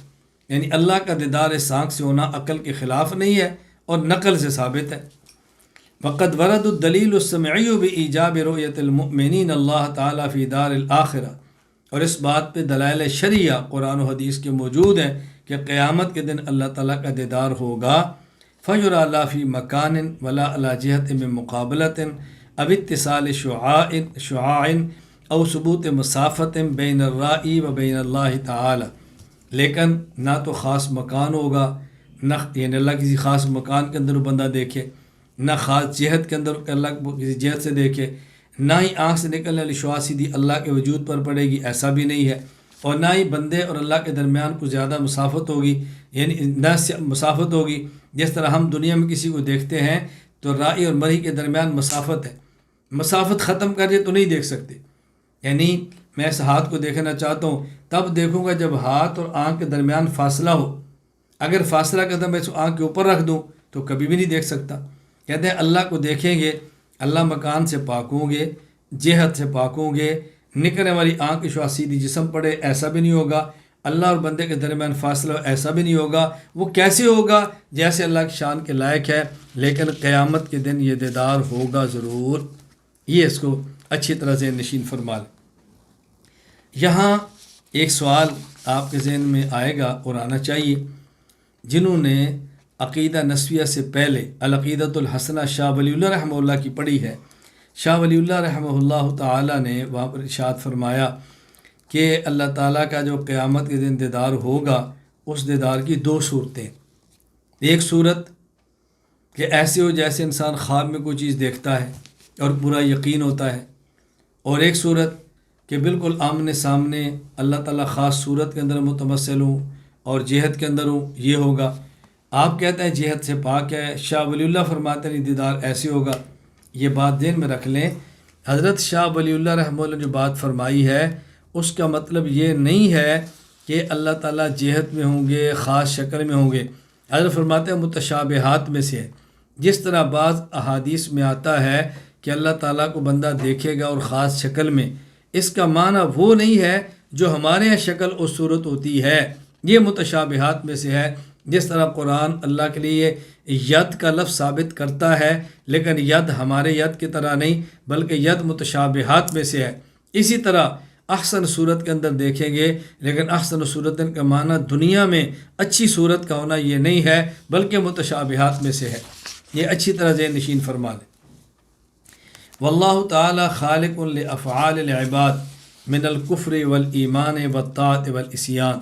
یعنی اللہ کا دیدار اس آنکھ سے ہونا عقل کے خلاف نہیں ہے اور نقل سے ثابت ہے۔ وقد ورد الدلیل السمعی بإیجاب رؤیت المؤمنین اللہ تعالیٰ فی دار الآخرہ، اور اس بات پہ دلائل شرعیہ قرآن و حدیث کے موجود ہیں کہ قیامت کے دن اللہ تعالیٰ کا دیدار ہوگا۔ فَيُرَى لَا فِي مَكَانٍ وَلَا عَلَى جِهَةٍ مِّن مُقَابَلَةٍ أَوِ اتصال شعاع أو ثبوت مسافة بین الرائی و بین اللہ تعالی، لیکن نہ تو خاص مکان ہوگا، نہ یعنی اللہ کسی خاص مکان کے اندر وہ بندہ دیکھے، نہ خاص جہت کے اندر اللہ کسی جہت سے دیکھے، نہ ہی آنکھ سے نکلنے والی شعاع سیدھی اللہ کے وجود پر پڑے گی، ایسا بھی نہیں ہے، اور نہ ہی بندے اور اللہ کے درمیان کوئی زیادہ مسافت ہوگی، یعنی نہ مسافت ہوگی جس طرح ہم دنیا میں کسی کو دیکھتے ہیں تو رائی اور مرئی کے درمیان مسافت ہے، مسافت ختم کر دے تو نہیں دیکھ سکتے، یعنی میں اس ہاتھ کو دیکھنا چاہتا ہوں تب دیکھوں گا جب ہاتھ اور آنکھ کے درمیان فاصلہ ہو، اگر فاصلہ کا میں اس کو آنکھ کے اوپر رکھ دوں تو کبھی بھی نہیں دیکھ سکتا۔ کہتے ہیں اللہ کو دیکھیں گے، اللہ مکان سے پاک ہوں گے، جہت سے پاک ہوں گے، نکلنے والی آنکھ کی شعاع سیدھی جسم پڑے ایسا بھی نہیں ہوگا، اللہ اور بندے کے درمیان فاصلہ ایسا بھی نہیں ہوگا، وہ کیسے ہوگا؟ جیسے اللہ کی شان کے لائق ہے، لیکن قیامت کے دن یہ دیدار ہوگا ضرور، یہ اس کو اچھی طرح ذہن نشین فرما لیں۔ یہاں ایک سوال آپ کے ذہن میں آئے گا اور آنا چاہیے، جنہوں نے عقیدہ نسویہ سے پہلے العقیدۃ الحسنہ شاہ ولی اللہ رحمہ اللہ کی پڑھی ہے، شاہ ولی اللہ رحمہ اللہ تعالیٰ نے وہاں پر ارشاد فرمایا کہ اللہ تعالیٰ کا جو قیامت کے دن دیدار ہوگا، اس دیدار کی دو صورتیں، ایک صورت کہ ایسے ہو جیسے انسان خواب میں کوئی چیز دیکھتا ہے اور پورا یقین ہوتا ہے، اور ایک صورت کہ بالکل آمنے سامنے اللہ تعالیٰ خاص صورت کے اندر متمثل ہوں اور جہت کے اندر ہوں، یہ ہوگا۔ آپ کہتے ہیں جہت سے پاک ہے، شاہ ولی اللہ فرماتے ہیں دیدار ایسے ہوگا۔ یہ بات ذہن میں رکھ لیں، حضرت شاہ ولی اللہ رحمہ اللہ نے جو بات فرمائی ہے اس کا مطلب یہ نہیں ہے کہ اللہ تعالیٰ جہت میں ہوں گے، خاص شکل میں ہوں گے۔ حضرت فرماتے ہیں متشابہات میں سے ہے، جس طرح بعض احادیث میں آتا ہے کہ اللہ تعالیٰ کو بندہ دیکھے گا اور خاص شکل میں، اس کا معنی وہ نہیں ہے جو ہمارے یہاں شکل اور صورت ہوتی ہے، یہ متشابہات میں سے ہے۔ جس طرح قرآن اللہ کے لیے ید کا لفظ ثابت کرتا ہے، لیکن ید ہمارے ید کی طرح نہیں بلکہ ید متشابہات میں سے ہے، اسی طرح احسن صورت کے اندر دیکھیں گے، لیکن احسن صورت کا معنی دنیا میں اچھی صورت کا ہونا یہ نہیں ہے بلکہ متشابہات میں سے ہے، یہ اچھی طرح ذہن نشین فرما لیں۔ واللہ تعالی خالق لافعال العباد من الکفر والایمان والطاعت والعصیان،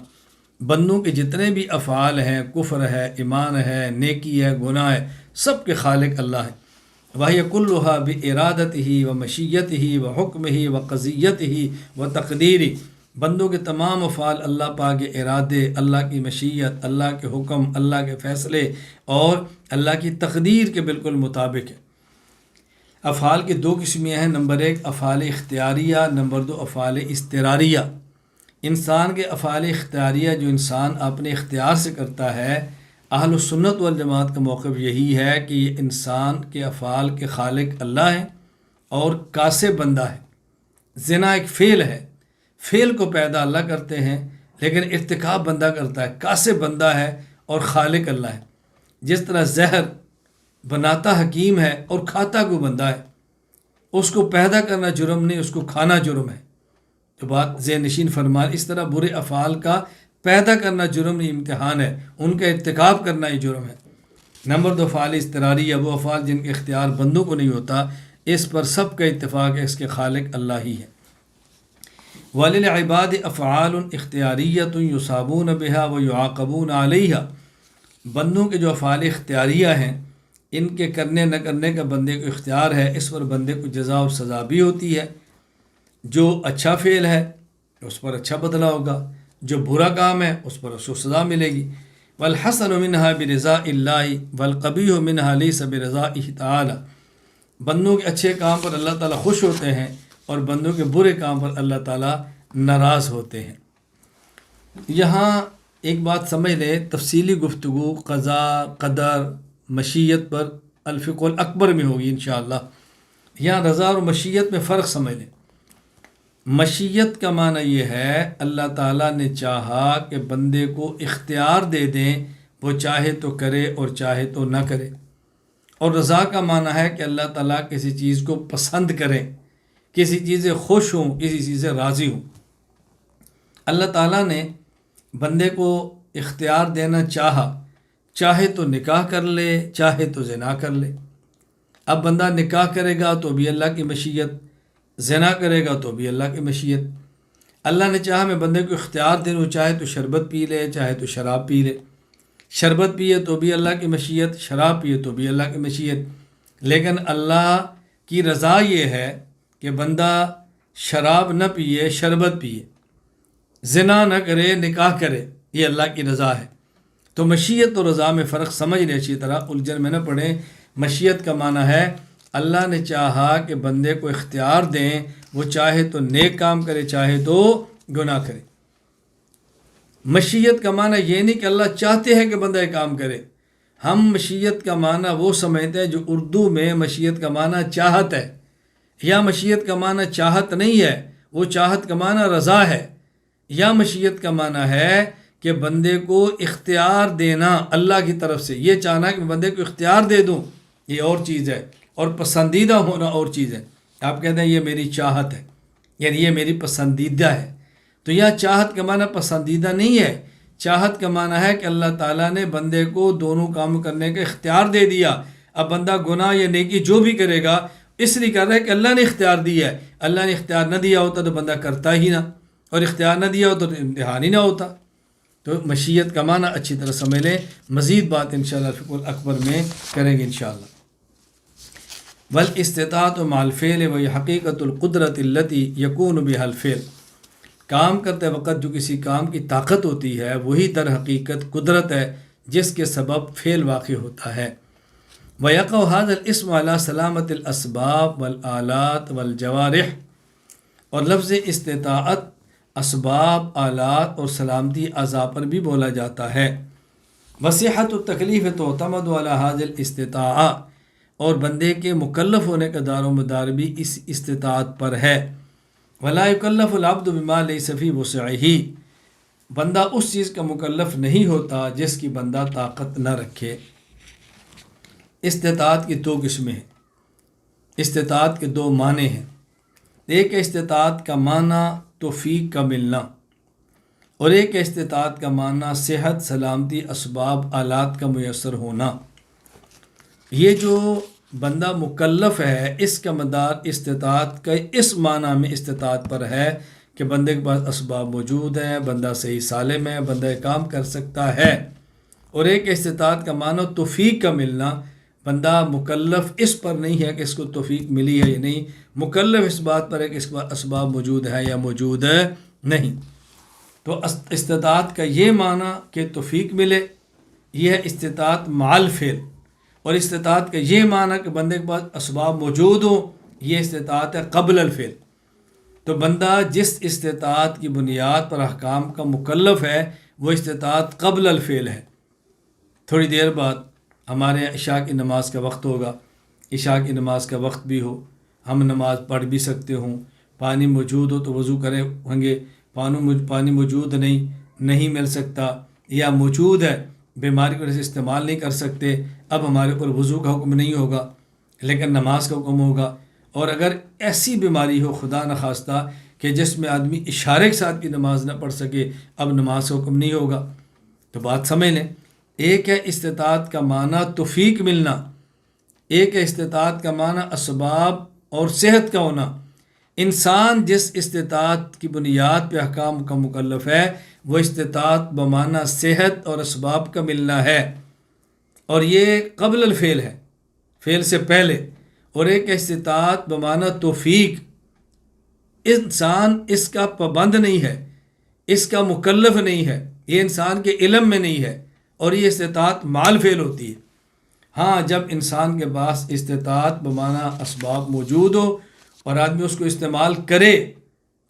بندوں کے جتنے بھی افعال ہیں، کفر ہے، ایمان ہے، نیکی ہے، گناہ ہے، سب کے خالق اللہ ہے۔ وَهِيَ كُلُّهَا بِإِرَادَتِهِ وَمَشِيَّتِهِ وَحُكْمِهِ وَقَضِيَّتِهِ وَتَقْدِيرِهِ، بندوں کے تمام افعال اللہ پاک کے ارادے، اللہ کی مشیت، اللہ کے حکم، اللہ کے فیصلے اور اللہ کی تقدیر کے بالکل مطابق ہے۔ افعال کی دو قسمیں ہیں، نمبر ایک افعال اختیاریہ، نمبر دو افعال اضطراریہ۔ انسان کے افعال اختیاریہ جو انسان اپنے اختیار سے کرتا ہے، اہل السنت والجماعت کا موقف یہی ہے کہ یہ انسان کے افعال کے خالق اللہ ہیں اور کاسب بندہ ہے۔ زنا ایک فعل ہے، فعل کو پیدا اللہ کرتے ہیں لیکن ارتکاب بندہ کرتا ہے، کاسب بندہ ہے اور خالق اللہ ہے۔ جس طرح زہر بناتا حکیم ہے اور کھاتا کو بندہ ہے، اس کو پیدا کرنا جرم نہیں، اس کو کھانا جرم ہے۔ تو بات ذہن نشین فرمان، اس طرح برے افعال کا پیدا کرنا جرم نہیں، امتحان ہے، ان کا ارتکاب کرنا ہی جرم ہے۔ نمبر 2 افعال اضطراری، وہ افعال جن کے اختیار بندوں کو نہیں ہوتا، اس پر سب کا اتفاق ہے، اس کے خالق اللہ ہی ہے۔ وَلِلْعِبَادِ أَفْعَالٌ اخْتِيَارِيَّةٌ يُصَابُونَ بِهَا وَيُعَاقَبُونَ عَلَيْهَا، بندوں کے جو افعال اختیاریہ ہیں، ان کے کرنے نہ کرنے کا بندے کو اختیار ہے، اس پر بندے کو جزا و سزا بھی ہوتی ہے۔ جو اچھا فعل ہے اس پر اچھا بدلہ ہوگا، جو برا کام ہے اس پر اس کو سزا ملے گی۔ وَالْحَسَنُ مِنْهَا بِرِضَاءِ اللَّهِ وَالْقَبِيحُ مِنْهَا لَيْسَ بِرِضَائِهِ تَعَالَى، بندوں کے اچھے کام پر اللہ تعالیٰ خوش ہوتے ہیں اور بندوں کے برے کام پر اللہ تعالیٰ ناراض ہوتے ہیں۔ یہاں ایک بات سمجھ لیں، تفصیلی گفتگو قضاء، قدر، مشیت پر الفقہ الاکبر میں ہوگی انشاءاللہ۔ یہاں رضا اور مشیت میں فرق سمجھ لیں۔ مشیت کا معنی یہ ہے اللہ تعالیٰ نے چاہا کہ بندے کو اختیار دے دیں، وہ چاہے تو کرے اور چاہے تو نہ کرے۔ اور رضا کا معنی ہے کہ اللہ تعالیٰ کسی چیز کو پسند کریں، کسی چیز سے خوش ہوں، کسی چیز سے راضی ہوں۔ اللہ تعالیٰ نے بندے کو اختیار دینا چاہا، چاہے تو نکاح کر لے، چاہے تو زنا کر لے۔ اب بندہ نکاح کرے گا تو بھی اللہ کی مشیت، زنا کرے گا تو بھی اللہ کی مشیت۔ اللہ نے چاہا میں بندے کو اختیار دے دوں، چاہے تو شربت پی لے، چاہے تو شراب پی لے۔ شربت پیے تو بھی اللہ کی مشیت، شراب پیے تو بھی اللہ کی مشیت۔ لیکن اللہ کی رضا یہ ہے کہ بندہ شراب نہ پیے، شربت پیے، زنا نہ کرے، نکاح کرے، یہ اللہ کی رضا ہے۔ تو مشیت اور رضا میں فرق سمجھ لیں اچھی طرح، الجھن میں نہ پڑیں۔ مشیت کا معنی ہے اللہ نے چاہا کہ بندے کو اختیار دیں، وہ چاہے تو نیک کام کرے، چاہے تو گناہ کرے۔ مشیت کا معنی یہ نہیں کہ اللہ چاہتے ہیں کہ بندہ یہ کام کرے۔ ہم مشیت کا معنی وہ سمجھتے ہیں جو اردو میں مشیت کا معنی چاہت ہے، یا مشیت کا معنی چاہت نہیں ہے، وہ چاہت کا معنی رضا ہے۔ یا مشیت کا معنی ہے کہ بندے کو اختیار دینا اللہ کی طرف سے، یہ چاہنا کہ میں بندے کو اختیار دے دوں، یہ اور چیز ہے، اور پسندیدہ ہونا اور چیز ہے۔ آپ کہتے ہیں یہ میری چاہت ہے، یعنی یہ میری پسندیدہ ہے، تو یہ چاہت کا معنی پسندیدہ نہیں ہے۔ چاہت کا معنی ہے کہ اللہ تعالیٰ نے بندے کو دونوں کام کرنے کا اختیار دے دیا۔ اب بندہ گناہ یا نیکی جو بھی کرے گا اس لیے کر رہا ہے کہ اللہ نے اختیار دیا ہے۔ اللہ نے اختیار نہ دیا ہوتا تو بندہ کرتا ہی نہ، اور اختیار نہ دیا ہوتا تو امتحان ہی نہ ہوتا۔ تو مشیت کا معنی اچھی طرح سمجھ لیں، مزید بات انشاءاللہ الفقہ الاکبر میں کریں گے انشاءاللہ۔ والاستطاعت مع الفعل وہی حقیقت القدرت التي يكون بها الفعل، کام کرتے وقت جو کسی کام کی طاقت ہوتی ہے وہی در حقیقت قدرت ہے جس کے سبب فعل واقع ہوتا ہے۔ ويقع هذا الاسم على سلامة الاسباب والآلات والجوارح، اور لفظ استطاعت اسباب، آلات اور سلامتی اعضاء پر بھی بولا جاتا ہے۔ وصحت التکلیف تعتمد على هذه الاستطاعة، اور بندے کے مکلف ہونے کا دار و مدار بھی اس استطاعت پر ہے۔ ولا يكلف العبد بما ليس في وسعه، بندہ اس چیز کا مکلف نہیں ہوتا جس کی بندہ طاقت نہ رکھے۔ استطاعت کی دو قسمیں ہیں، استطاعت کے دو معنی ہیں۔ ایک استطاعت کا معنی توفیق کا ملنا، اور ایک استطاعت کا معنی صحت، سلامتی، اسباب، آلات کا میسر ہونا۔ یہ جو بندہ مکلف ہے اس کا مدار استطاعت کا اس معنی میں استطاعت پر ہے کہ بندے کے پاس اسباب موجود ہیں، بندہ صحیح سالم ہے، بندہ کام کر سکتا ہے۔ اور ایک استطاعت کا معنی توفیق کا ملنا، بندہ مکلف اس پر نہیں ہے کہ اس کو توفیق ملی ہے یا نہیں، مکلف اس بات پر ہے کہ اس کے پاس اسباب موجود ہے یا موجود نہیں۔ تو استطاعت کا یہ معنی کہ توفیق ملے، یہ ہے استطاعت مع الفعل، اور استطاعت کا یہ معنی کہ بندے کے پاس اسباب موجود ہوں، یہ استطاعت ہے قبل الفعل۔ تو بندہ جس استطاعت کی بنیاد پر احکام کا مکلف ہے وہ استطاعت قبل الفعل ہے۔ تھوڑی دیر بعد ہمارے عشاء کی نماز کا وقت ہوگا، عشاء کی نماز کا وقت بھی ہو، ہم نماز پڑھ بھی سکتے ہوں، پانی موجود ہو تو وضو کرے ہوں گے، پانی موجود نہیں مل سکتا، یا موجود ہے بیماری کی وجہ سے استعمال نہیں کر سکتے، اب ہمارے اوپر وضو کا حکم نہیں ہوگا لیکن نماز کا حکم ہوگا۔ اور اگر ایسی بیماری ہو خدا نخواستہ کہ جس میں آدمی اشارے کے ساتھ بھی نماز نہ پڑھ سکے، اب نماز کا حکم نہیں ہوگا۔ تو بات سمجھ لیں، ایک ہے استطاعت کا معنی توفیق ملنا، ایک ہے استطاعت کا معنی اسباب اور صحت کا ہونا۔ انسان جس استطاعت کی بنیاد پہ احکام کا مکلف ہے وہ استطاعت بمعنی صحت اور اسباب کا ملنا ہے، اور یہ قبل الفعل ہے، فعل سے پہلے۔ اور ایک استطاعت بمعنی توفیق، انسان اس کا پابند نہیں ہے، اس کا مکلف نہیں ہے، یہ انسان کے علم میں نہیں ہے، اور یہ استطاعت مال فعل ہوتی ہے۔ ہاں، جب انسان کے پاس استطاعت بمعنی اسباب موجود ہو اور آدمی اس کو استعمال کرے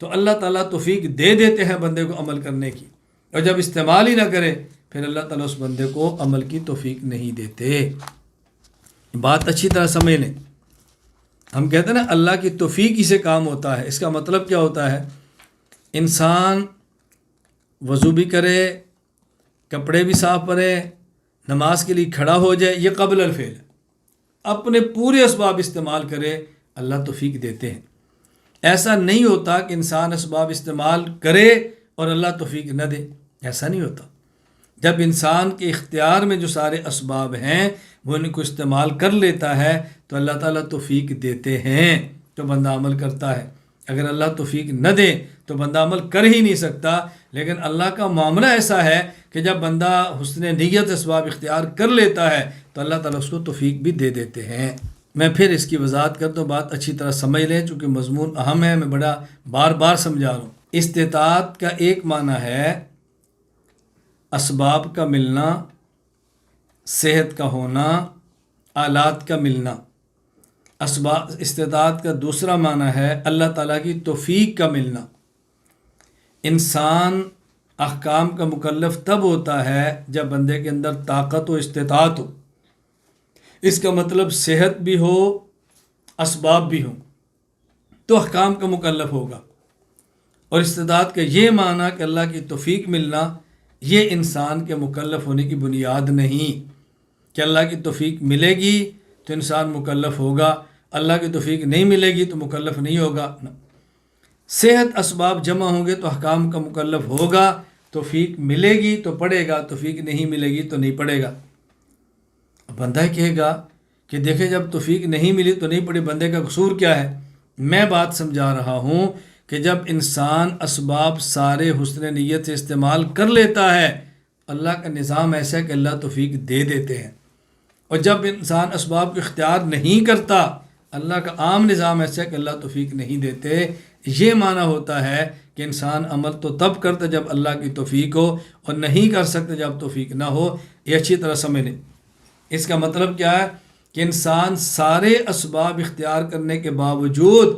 تو اللہ تعالیٰ توفیق دے دیتے ہیں بندے کو عمل کرنے کی، اور جب استعمال ہی نہ کرے پھر اللہ تعالیٰ اس بندے کو عمل کی توفیق نہیں دیتے۔ بات اچھی طرح سمجھ لیں، ہم کہتے ہیں نا اللہ کی توفیق ہی سے کام ہوتا ہے، اس کا مطلب کیا ہوتا ہے؟ انسان وضو بھی کرے، کپڑے بھی صاف کرے، نماز کے لیے کھڑا ہو جائے، یہ قبل الفعل ہے، اپنے پورے اسباب استعمال کرے، اللہ توفیق دیتے ہیں۔ ایسا نہیں ہوتا کہ انسان اسباب استعمال کرے اور اللہ توفیق نہ دے، ایسا نہیں ہوتا۔ جب انسان کے اختیار میں جو سارے اسباب ہیں وہ ان کو استعمال کر لیتا ہے تو اللہ تعالیٰ توفیق دیتے ہیں تو بندہ عمل کرتا ہے۔ اگر اللہ توفیق نہ دے تو بندہ عمل کر ہی نہیں سکتا، لیکن اللہ کا معاملہ ایسا ہے کہ جب بندہ حسن نیت اسباب اختیار کر لیتا ہے تو اللہ تعالیٰ اس کو توفیق بھی دے دیتے ہیں۔ میں پھر اس کی وضاحت کرتا ہوں، بات اچھی طرح سمجھ لیں چونکہ مضمون اہم ہے، میں بڑا بار بار سمجھا رہا ہوں۔ استطاعت کا ایک معنی ہے اسباب کا ملنا، صحت کا ہونا، آلات کا ملنا۔ استطاعت کا دوسرا معنی ہے اللہ تعالیٰ کی توفیق کا ملنا۔ انسان احکام کا مکلف تب ہوتا ہے جب بندے کے اندر طاقت و استطاعت ہو، اس کا مطلب صحت بھی ہو، اسباب بھی ہوں، تو احکام کا مکلف ہوگا۔ اور استطاعت کا یہ معنی کہ اللہ کی توفیق ملنا، یہ انسان کے مکلف ہونے کی بنیاد نہیں کہ اللہ کی توفیق ملے گی تو انسان مکلف ہوگا، اللہ کی توفیق نہیں ملے گی تو مکلف نہیں ہوگا۔ صحت اسباب جمع ہوں گے تو احکام کا مکلف ہوگا، توفیق ملے گی تو پڑھے گا، توفیق نہیں ملے گی تو نہیں پڑھے گا۔ بندہ کہے گا کہ دیکھیں جب توفیق نہیں ملی تو نہیں پڑھی، بندے کا قصور کیا ہے؟ میں بات سمجھا رہا ہوں کہ جب انسان اسباب سارے حسن نیت سے استعمال کر لیتا ہے، اللہ کا نظام ایسا ہے کہ اللہ توفیق دے دیتے ہیں، اور جب انسان اسباب کو اختیار نہیں کرتا، اللہ کا عام نظام ایسا ہے کہ اللہ توفیق نہیں دیتے۔ یہ معنی ہوتا ہے کہ انسان عمل تو تب کرتا جب اللہ کی توفیق ہو، اور نہیں کر سکتا جب توفیق نہ ہو۔ یہ اچھی طرح سمجھ لیں۔ اس کا مطلب کیا ہے کہ انسان سارے اسباب اختیار کرنے کے باوجود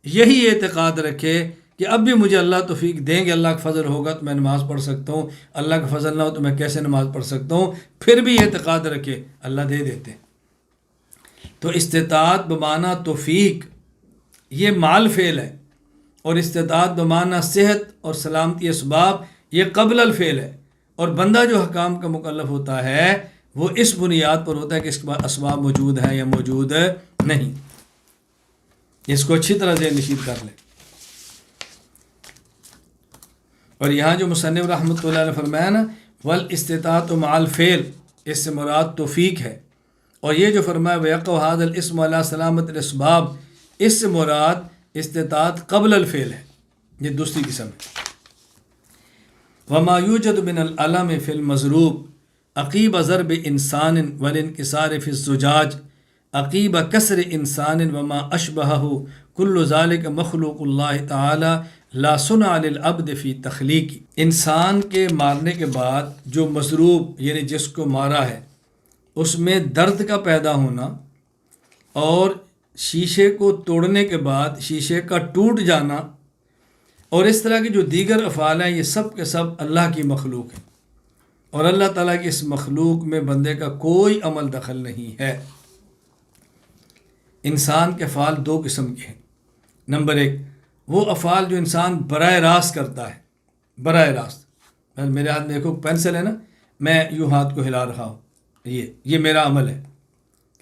یہی اعتقاد رکھے کہ اب بھی مجھے اللہ توفیق دیں گے، اللہ کا فضل ہوگا تو میں نماز پڑھ سکتا ہوں، اللہ کا فضل نہ ہو تو میں کیسے نماز پڑھ سکتا ہوں، پھر بھی اعتقاد رکھے اللہ دے دیتے۔ تو استطاعت بمعنی توفیق یہ مال فعل ہے، اور استطاعت بمعنی صحت اور سلامتی اسباب یہ قبل الفعل ہے، اور بندہ جو حکام کا مکلف ہوتا ہے وہ اس بنیاد پر ہوتا ہے کہ اس کے بعد اسباب موجود ہیں یا موجود نہیں۔ اس کو اچھی طرح ذہن نشین کر لیں۔ اور یہاں جو مصنف رحمۃ اللہ علیہ نے فرمایا نا والاستطاعت مع الفعل، اس سے مراد توفیق ہے، اور یہ جو فرمایا وَيَقَعُ هَذَا الْإِسْمُ عَلَى سَلَامَةِ الْأَسْبَابِ، اس سے مراد استطاعت قبل الفعل ہے، یہ دوسری قسم ہے۔ وَمَا يُوجَدُ مِنَ الْأَلَمِ فِي الْمَضْرُوبِ عقیب ضرب انسان والانکسار فی الزجاج عقیب کسر انسان وما اشبہہ کل ذالک مخلوق اللہ تعالی لا صنع للعبد فی تخلیق۔ انسان کے مارنے کے بعد جو مضروب یعنی جس کو مارا ہے اس میں درد کا پیدا ہونا، اور شیشے کو توڑنے کے بعد شیشے کا ٹوٹ جانا، اور اس طرح کے جو دیگر افعال ہیں یہ سب کے سب اللہ کی مخلوق ہیں، اور اللہ تعالیٰ کی اس مخلوق میں بندے کا کوئی عمل دخل نہیں ہے۔ انسان کے افعال دو قسم کے ہیں۔ نمبر ایک وہ افعال جو انسان براہ راست کرتا ہے، براہ راست، میرے ہاتھ میں دیکھو پینسل ہے نا، میں یوں ہاتھ کو ہلا رہا ہوں، یہ میرا عمل ہے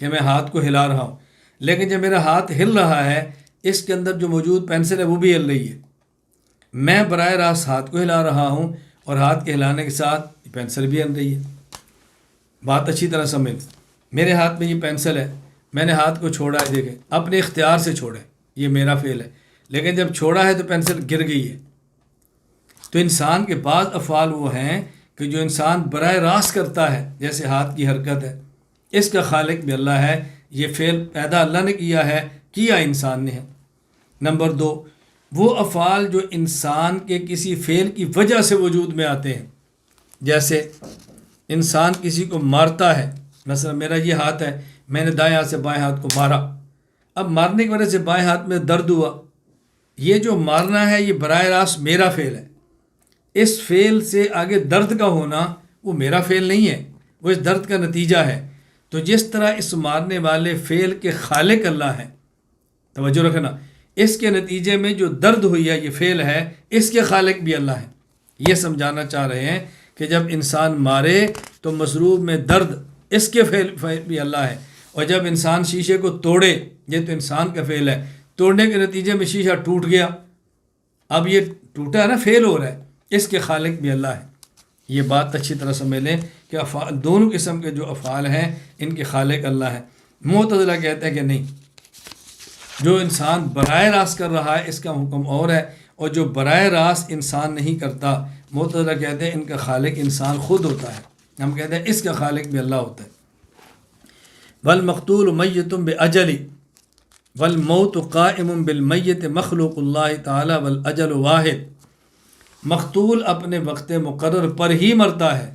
کہ میں ہاتھ کو ہلا رہا ہوں۔ لیکن جب میرا ہاتھ ہل رہا ہے اس کے اندر جو موجود پینسل ہے وہ بھی ہل رہی ہے، میں براہ راست ہاتھ کو ہلا رہا ہوں اور ہاتھ کے ہلانے کے ساتھ پینسل بھی ہل رہی ہے۔ بات اچھی طرح سمجھ، میرے ہاتھ میں یہ پینسل ہے، میں نے ہاتھ کو چھوڑا ہے، دیکھیں اپنے اختیار سے چھوڑے، یہ میرا فعل ہے، لیکن جب چھوڑا ہے تو پینسل گر گئی ہے۔ تو انسان کے بعض افعال وہ ہیں کہ جو انسان براہ راست کرتا ہے، جیسے ہاتھ کی حرکت ہے، اس کا خالق بھی اللہ ہے، یہ فعل پیدا اللہ نے کیا ہے، کیا انسان نے ہے۔ نمبر 2، وہ افعال جو انسان کے کسی فعل کی وجہ سے وجود میں آتے ہیں، جیسے انسان کسی کو مارتا ہے، مثلا میرا یہ ہاتھ ہے، میں نے دائیں ہاتھ سے بائیں ہاتھ کو مارا، اب مارنے کی وجہ سے بائیں ہاتھ میں درد ہوا، یہ جو مارنا ہے یہ براہ راست میرا فعل ہے، اس فعل سے آگے درد کا ہونا وہ میرا فعل نہیں ہے، وہ اس درد کا نتیجہ ہے۔ تو جس طرح اس مارنے والے فعل کے خالق اللہ ہے، توجہ رکھنا، اس کے نتیجے میں جو درد ہوئی ہے یہ فعل ہے، اس کے خالق بھی اللہ ہے۔ یہ سمجھانا چاہ رہے ہیں کہ جب انسان مارے تو مسروب میں درد اس کے فعل بھی اللہ ہے، اور جب انسان شیشے کو توڑے، یہ تو انسان کا فعل ہے، توڑنے کے نتیجے میں شیشہ ٹوٹ گیا، اب یہ ٹوٹا ہے نا، فعل ہو رہا ہے، اس کے خالق بھی اللہ ہے۔ یہ بات اچھی طرح سمجھ لیں کہ دونوں قسم کے جو افعال ہیں ان کے خالق اللہ ہے۔ معتزلہ کہتے ہیں کہ نہیں، جو انسان براہ راست کر رہا ہے اس کا حکم اور ہے، اور جو براہ راست انسان نہیں کرتا، معتزلہ کہتے ہیں ان کا خالق انسان خود ہوتا ہے، ہم کہتے ہیں اس کا خالق بھی اللہ ہوتا ہے۔ والمقتول میت باجل والموت قائم بالمیت مخلوق اللہ تعالی والاجل واحد، مقتول اپنے وقت مقرر پر ہی مرتا ہے،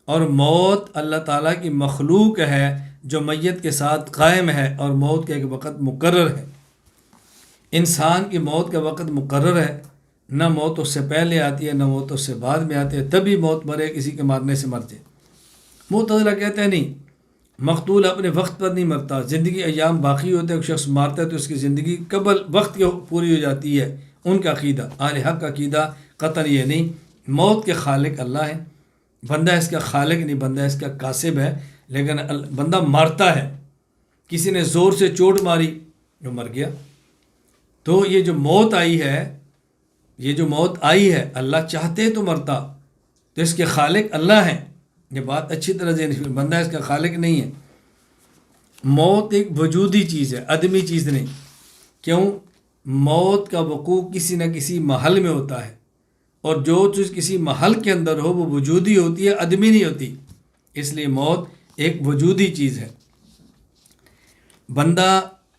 اور موت اللہ تعالیٰ کی مخلوق ہے جو میت کے ساتھ قائم ہے، اور موت کا ایک وقت مقرر ہے۔ انسان کی موت کا وقت مقرر ہے، نہ موت اس سے پہلے آتی ہے نہ موت اس سے بعد میں آتی ہے، تبھی موت مرے، کسی کے مارنے سے مر جائے۔ معتزلہ کہتے ہیں نہیں، مقتول اپنے وقت پر نہیں مرتا، زندگی ایام باقی ہوتے ہیں، ایک شخص مارتا ہے تو اس کی زندگی قبل وقت کی پوری ہو جاتی ہے۔ ان کا عقیدہ، اہل حق کا عقیدہ قطعاً یہ نہیں، موت کے خالق اللہ ہے، بندہ اس کا خالق نہیں، بندہ اس کا کاسب ہے، لیکن بندہ مارتا ہے، کسی نے زور سے چوٹ ماری جو مر گیا۔ تو یہ جو موت آئی ہے، یہ جو موت آئی ہے، اللہ چاہتے تو مرتا، تو اس کے خالق اللہ ہیں، یہ بات اچھی طرح ذہن، بندہ اس کا خالق نہیں ہے۔ موت ایک وجودی چیز ہے، عدمی چیز نہیں۔ کیوں؟ موت کا وقوع کسی نہ کسی محل میں ہوتا ہے، اور جو چیز کسی محل کے اندر ہو وہ وجودی ہوتی ہے، عدمی نہیں ہوتی، اس لیے موت ایک وجودی چیز ہے۔ بندہ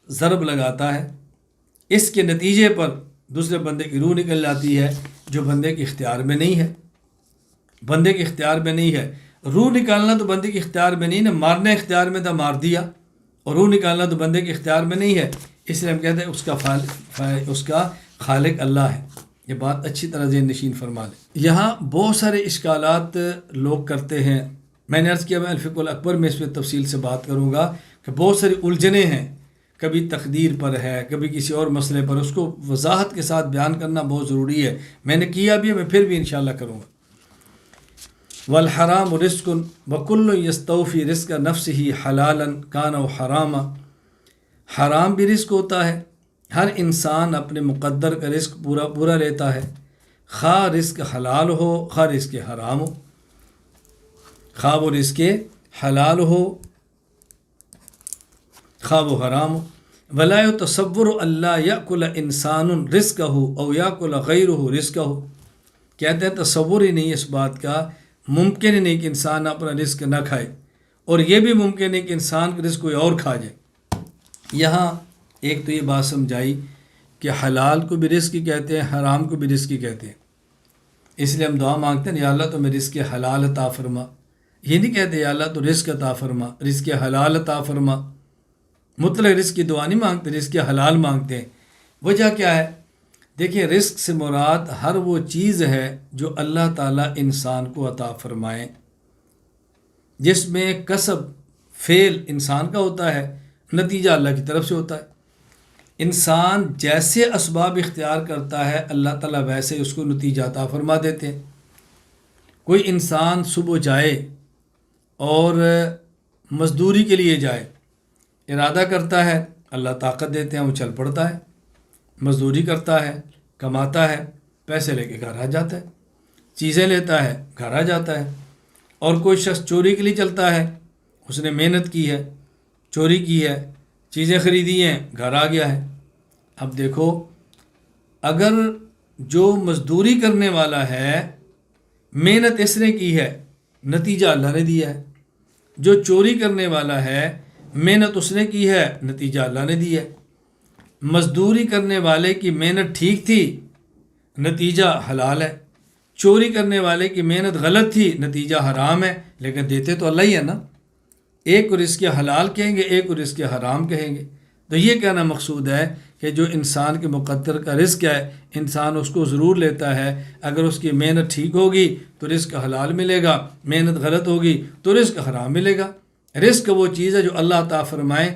ضرب لگاتا ہے، اس کے نتیجے پر دوسرے بندے کی روح نکل جاتی ہے جو بندے کے اختیار میں نہیں ہے، بندے کے اختیار میں نہیں ہے۔ روح نکالنا تو بندے کے اختیار میں نہیں نا، مارنا اختیار میں تھا، مار دیا، اور روح نکالنا تو بندے کے اختیار میں نہیں ہے، اس لیے ہم کہتے ہیں اس کا خالق اللہ ہے۔ یہ بات اچھی طرح ذہن نشین فرما لیں۔ یہاں بہت سارے اشکالات لوگ کرتے ہیں، میں نے عرض کیا میں الفقہ الاکبر میں اس پہ تفصیل سے بات کروں گا کہ بہت ساری الجھنیں ہیں، کبھی تقدیر پر ہے، کبھی کسی اور مسئلے پر، اس کو وضاحت کے ساتھ بیان کرنا بہت ضروری ہے، میں نے کیا بھی ہے، میں پھر بھی انشاءاللہ کروں گا۔ والحرام رزق وکل یستوفی رزق نفسہ حلالا کان او حراما، حرام بھی رزق ہوتا ہے، ہر انسان اپنے مقدر کا رزق پورا لیتا ہے، خواہ رزق حلال ہو خواہ رزق حرام ہو، خواہ وہ رزق حلال ہو خواہ وہ حرام ہو۔ ولا یتصور اللہ یأکل انسان رزقہ او یأکل غیرہ رزقہ، کہتے ہیں تصور ہی نہیں اس بات کا، ممکن ہی نہیں کہ انسان اپنا رزق نہ کھائے، اور یہ بھی ممکن نہیں کہ انسان کا رزق کوئی اور کھا جائے۔ یہاں ایک تو یہ بات سمجھائی کہ حلال کو بھی رزق ہی کہتے ہیں، حرام کو بھی رزق ہی کہتے ہیں، اس لیے ہم دعا مانگتے ہیں یا اللہ تو میں رزق حلال عطا فرما، یہ نہیں کہتے یا اللہ تو رزق عطا فرما، رزق حلال عطا فرما، مطلق رزق کی دعا نہیں مانگتے، رزق حلال مانگتے ہیں۔ وجہ کیا ہے؟ دیکھیں، رزق سے مراد ہر وہ چیز ہے جو اللہ تعالیٰ انسان کو عطا فرمائے، جس میں کسب فعل انسان کا ہوتا ہے، نتیجہ اللہ کی طرف سے ہوتا ہے۔ انسان جیسے اسباب اختیار کرتا ہے اللہ تعالیٰ ویسے اس کو نتیجہ عطا فرما دیتے ہیں۔ کوئی انسان صبح جائے اور مزدوری کے لیے جائے، ارادہ کرتا ہے اللہ طاقت دیتے ہیں، وہ چل پڑتا ہے، مزدوری کرتا ہے، کماتا ہے، پیسے لے کے گھر آ جاتا ہے، چیزیں لیتا ہے، گھر آ جاتا ہے۔ اور کوئی شخص چوری کے لیے چلتا ہے، اس نے محنت کی ہے، چوری کی ہے، چیزیں خریدی ہیں، گھر آ گیا ہے۔ اب دیکھو، اگر جو مزدوری کرنے والا ہے محنت اس نے کی ہے، نتیجہ اللہ نے دیا ہے۔ جو چوری کرنے والا ہے محنت اس نے کی ہے، نتیجہ اللہ نے دیا ہے۔ مزدوری کرنے والے کی محنت ٹھیک تھی، نتیجہ حلال ہے۔ چوری کرنے والے کی محنت غلط تھی، نتیجہ حرام ہے، لیکن دیتے تو اللہ ہی ہے نا۔ ایک کو رزق حلال کہیں گے، ایک کو رزق حرام کہیں گے۔ تو یہ کہنا مقصود ہے کہ جو انسان کے مقدر کا رزق ہے، انسان اس کو ضرور لیتا ہے۔ اگر اس کی محنت ٹھیک ہوگی تو رزق حلال ملے گا، محنت غلط ہوگی تو رزق حرام ملے گا۔ رزق وہ چیز ہے جو اللہ تعالیٰ فرمائے،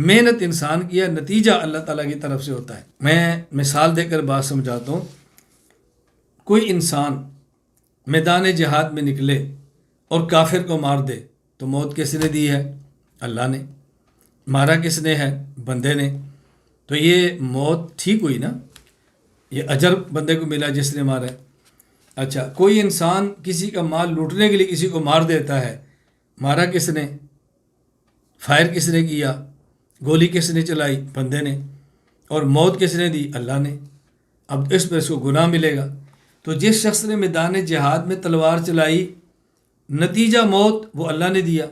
محنت انسان کی ہے، نتیجہ اللہ تعالیٰ کی طرف سے ہوتا ہے۔ میں مثال دے کر بات سمجھاتا ہوں۔ کوئی انسان میدان جہاد میں نکلے اور کافر کو مار دے تو موت کس نے دی ہے؟ اللہ نے۔ مارا کس نے ہے؟ بندے نے۔ تو یہ موت ٹھیک ہوئی نا، یہ اجر بندے کو ملا جس نے مارا ہے۔ اچھا، کوئی انسان کسی کا مال لوٹنے کے لیے کسی کو مار دیتا ہے، مارا کس نے؟ فائر کس نے کیا؟ گولی کس نے چلائی؟ بندے نے۔ اور موت کس نے دی؟ اللہ نے۔ اب اس پر اس کو گناہ ملے گا۔ تو جس شخص نے میدان جہاد میں تلوار چلائی، نتیجہ موت وہ اللہ نے دیا۔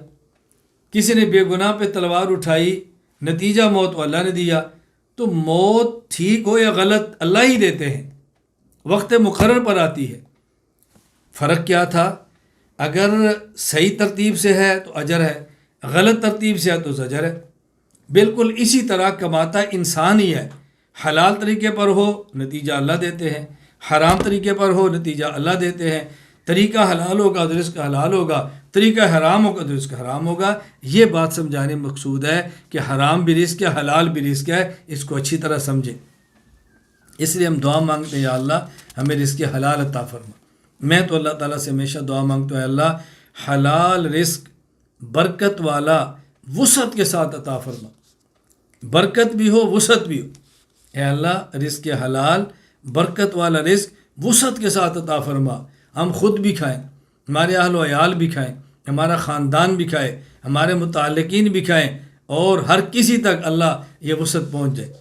کسی نے بے گناہ پہ تلوار اٹھائی، نتیجہ موت وہ اللہ نے دیا۔ تو موت ٹھیک ہو یا غلط اللہ ہی دیتے ہیں، وقت مقرر پر آتی ہے۔ فرق کیا تھا؟ اگر صحیح ترتیب سے ہے تو اجر ہے، غلط ترتیب سے ہے تو زجر ہے۔ بالکل اسی طرح کماتا انسان ہی ہے، حلال طریقے پر ہو نتیجہ اللہ دیتے ہیں، حرام طریقے پر ہو نتیجہ اللہ دیتے ہیں۔ طریقہ حلال ہوگا تو رزق حلال ہوگا، طریقہ حرام ہوگا تو رزق حرام ہوگا۔ یہ بات سمجھانے مقصود ہے کہ حرام بھی رزق ہے، حلال بھی رزق ہے، اس کو اچھی طرح سمجھیں۔ اس لیے ہم دعا مانگتے ہیں، یا اللہ ہمیں رزق حلال عطا فرما۔ میں تو اللہ تعالیٰ سے ہمیشہ دعا مانگتا ہوں، اے اللہ حلال رزق برکت والا وسعت کے ساتھ عطا فرما، برکت بھی ہو وسعت بھی ہو۔ اے اللہ رزق حلال برکت والا رزق وسعت کے ساتھ عطا فرما، ہم خود بھی کھائیں، ہمارے اہل و عیال بھی کھائیں، ہمارا خاندان بھی کھائے، ہمارے متعلقین بھی کھائیں، اور ہر کسی تک اللہ یہ وسعت پہنچ جائے۔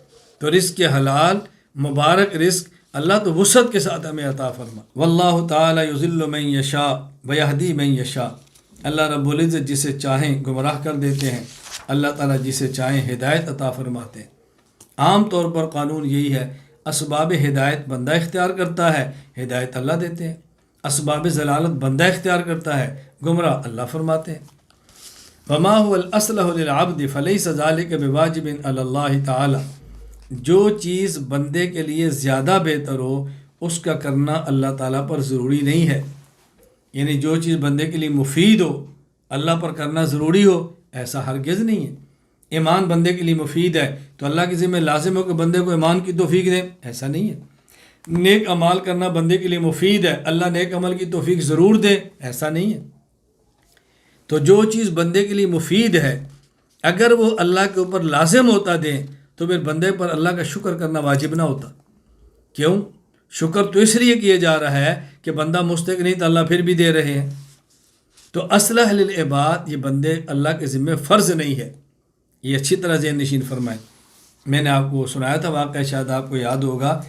تو رزق حلال مبارک رزق اللہ تو وسعت کے ساتھ ہمیں عطا فرما۔ واللہ تعالی یضل من یشاء ویہدی من یشاء۔ اللہ رب العزت جسے چاہیں گمراہ کر دیتے ہیں، اللہ تعالیٰ جسے چاہیں ہدایت عطا فرماتے ہیں۔ عام طور پر قانون یہی ہے، اسباب ہدایت بندہ اختیار کرتا ہے، ہدایت اللہ دیتے ہیں۔ اسباب ضلالت بندہ اختیار کرتا ہے، گمراہ اللہ فرماتے ہیں۔ وما هو الاصلح للعبد فليس ذلك بواجب علی اللہ تعالی۔ جو چیز بندے کے لیے زیادہ بہتر ہو اس کا کرنا اللہ تعالیٰ پر ضروری نہیں ہے۔ یعنی جو چیز بندے کے لیے مفید ہو اللہ پر کرنا ضروری ہو، ایسا ہرگز نہیں ہے۔ ایمان بندے کے لیے مفید ہے تو اللہ کے ذمہ لازم ہو کہ بندے کو ایمان کی توفیق دیں، ایسا نہیں ہے۔ نیک اعمال کرنا بندے کے لیے مفید ہے، اللہ نیک عمل کی توفیق ضرور دے، ایسا نہیں ہے۔ تو جو چیز بندے کے لیے مفید ہے اگر وہ اللہ کے اوپر لازم ہوتا دیں تو پھر بندے پر اللہ کا شکر کرنا واجب نہ ہوتا۔ کیوں؟ شکر تو اس لیے کیا جا رہا ہے کہ بندہ مستحق نہیں تو اللہ پھر بھی دے رہے ہیں۔ تو اصلح للعباد یہ بندے اللہ کے ذمہ فرض نہیں ہے، یہ اچھی طرح ذہن نشین فرمائیں۔ میں نے آپ کو سنایا تھا واقعہ، شاید آپ کو یاد ہوگا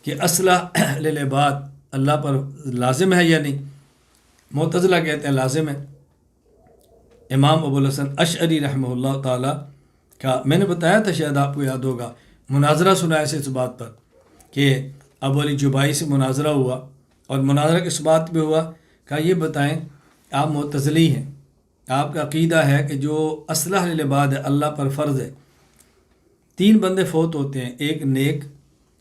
کہ اصلح للعباد اللہ پر لازم ہے یا نہیں۔ معتزلہ کہتے ہیں لازم ہے۔ امام ابو الحسن اشعری رحمہ اللہ تعالیٰ کا میں نے بتایا تھا، شاید آپ کو یاد ہوگا، مناظرہ سنایا سے اس بات پر کہ ابو علی جبائی سے مناظرہ ہوا، اور مناظرہ کس بات پہ ہوا؟ کہا یہ بتائیں آپ معتزلی ہیں، آپ کا عقیدہ ہے کہ جو اصلح للعباد ہے اللہ پر فرض ہے، 3 بندے فوت ہوتے ہیں، ایک نیک،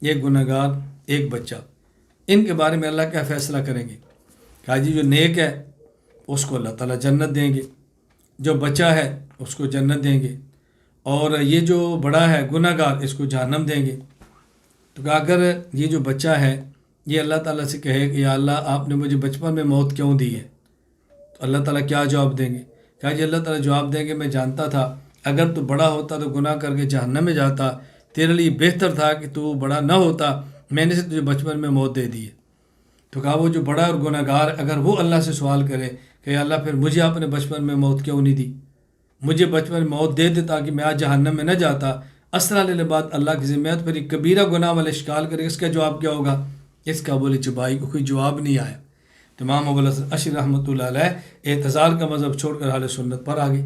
ایک گنہگار، ایک بچہ، ان کے بارے میں اللہ کیا فیصلہ کریں گے؟ کہا جی جو نیک ہے اس کو اللہ تعالیٰ جنت دیں گے، جو بچہ ہے اس کو جنت دیں گے، اور یہ جو بڑا ہے گنہگار اس کو جہنم دیں گے۔ تو کہا اگر یہ جو بچہ ہے یہ اللہ تعالیٰ سے کہے کہ یا اللہ آپ نے مجھے بچپن میں موت کیوں دی ہے، تو اللہ تعالیٰ کیا جواب دیں گے؟ کہا جی اللہ تعالیٰ جواب دیں گے میں جانتا تھا اگر تو بڑا ہوتا تو گناہ کر کے جہنم میں جاتا، تیرے لیے بہتر تھا کہ تو بڑا نہ ہوتا، میں نے سے تجھے بچپن میں موت دے دی ہے۔ تو کہا وہ جو بڑا اور گناہ گار اگر وہ اللہ سے سوال کرے کہ یا اللہ پھر مجھے آپ نے بچپن میں موت کیوں نہیں دی، مجھے بچپن میں موت دے دے تاکہ میں آج جہنم میں نہ جاتا، اسرا لینے بعد اللہ کی ذمت پر ایک کبیرہ گناہ والے اشکال کرے، اس کا جواب کیا ہوگا؟ اس کا بولے چبائی کو کوئی جواب نہیں آیا۔ تو امام ابو الحسن اشعری رحمۃ اللہ علیہ اعتزال کا مذہب چھوڑ کر اہل سنت پر آگے۔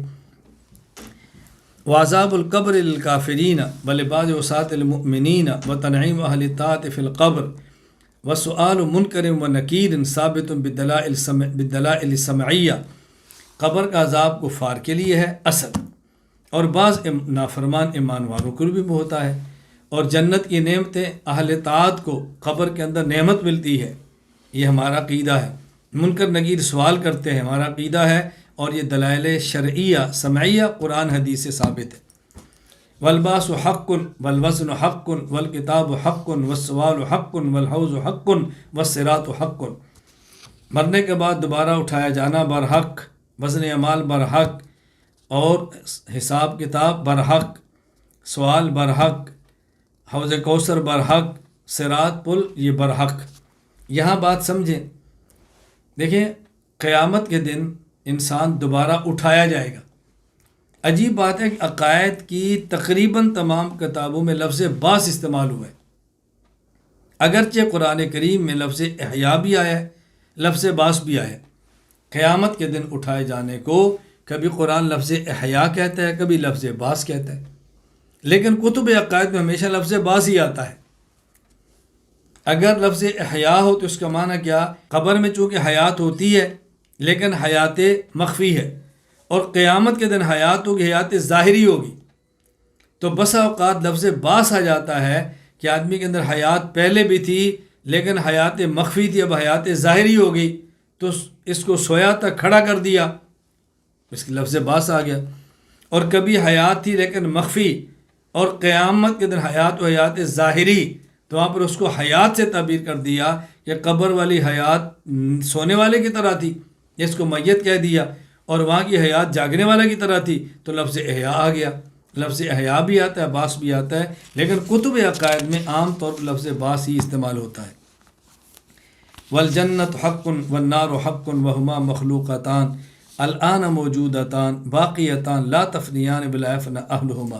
وعذاب القبر للکافرین ولبعض وساط المؤمنین وتنعیم اہل الطاعۃ فی القبر وسؤال منکر ونکیر ثابت بالدلائل سمعیہ۔ قبر کا عذاب کفار کے لیے ہے اصل، اور بعض نافرمان ایمان والوں کو بھی ہوتا ہے، اور جنت کی نعمتیں اہل طاعت کو قبر کے اندر نعمت ملتی ہے، یہ ہمارا عقیدہ ہے۔ منکر نکیر سوال کرتے ہیں، ہمارا عقیدہ ہے، اور یہ دلائل شرعیہ سمعیہ قرآن حدیث سے ثابت ہے۔ والباس حق والوزن حق والکتاب حق والسوال حق والحوض حق والصراط حق۔ مرنے کے بعد دوبارہ اٹھایا جانا برحق، وزن اعمال برحق، اور حساب کتاب برحق، سوال برحق، حوض کوثر برحق، صراط پل یہ برحق۔ یہاں بات سمجھیں، دیکھیں قیامت کے دن انسان دوبارہ اٹھایا جائے گا۔ عجیب بات ہے کہ عقائد کی تقریباً تمام کتابوں میں لفظ باس استعمال ہوا ہے، اگرچہ قرآن کریم میں لفظ احیا بھی آیا ہے، لفظ باس بھی آیا ہے۔ قیامت کے دن اٹھائے جانے کو کبھی قرآن لفظ احیا کہتا ہے، کبھی لفظ باس کہتا ہے، لیکن کتب عقائد میں ہمیشہ لفظ باس ہی آتا ہے۔ اگر لفظ احیا ہو تو اس کا معنی کیا؟ قبر میں چونکہ حیات ہوتی ہے لیکن حیات مخفی ہے، اور قیامت کے دن حیات ہوگی، حیات ظاہری ہوگی۔ تو بسا اوقات لفظ باس آ جاتا ہے کہ آدمی کے اندر حیات پہلے بھی تھی لیکن حیات مخفی تھی، اب حیات ظاہری ہو گئی، تو اس کو سویا تک کھڑا کر دیا، اس کے لفظ باس آ گیا۔ اور کبھی حیات تھی لیکن مخفی، اور قیامت کے دن حیات و حیات ظاہری، تو وہاں پر اس کو حیات سے تعبیر کر دیا کہ قبر والی حیات سونے والے کی طرح تھی، اس کو میت کہہ دیا، اور وہاں کی حیات جاگنے والے کی طرح تھی، تو لفظ احیا آ گیا۔ لفظ احیا بھی آتا ہے، باس بھی آتا ہے، لیکن کتب عقائد میں عام طور پر لفظ باس ہی استعمال ہوتا ہے۔ والجنت حق والنار حق وہما مخلوقتان الآن موجودتان باقیتان لا تفنیان بلا یفنی اہلہما۔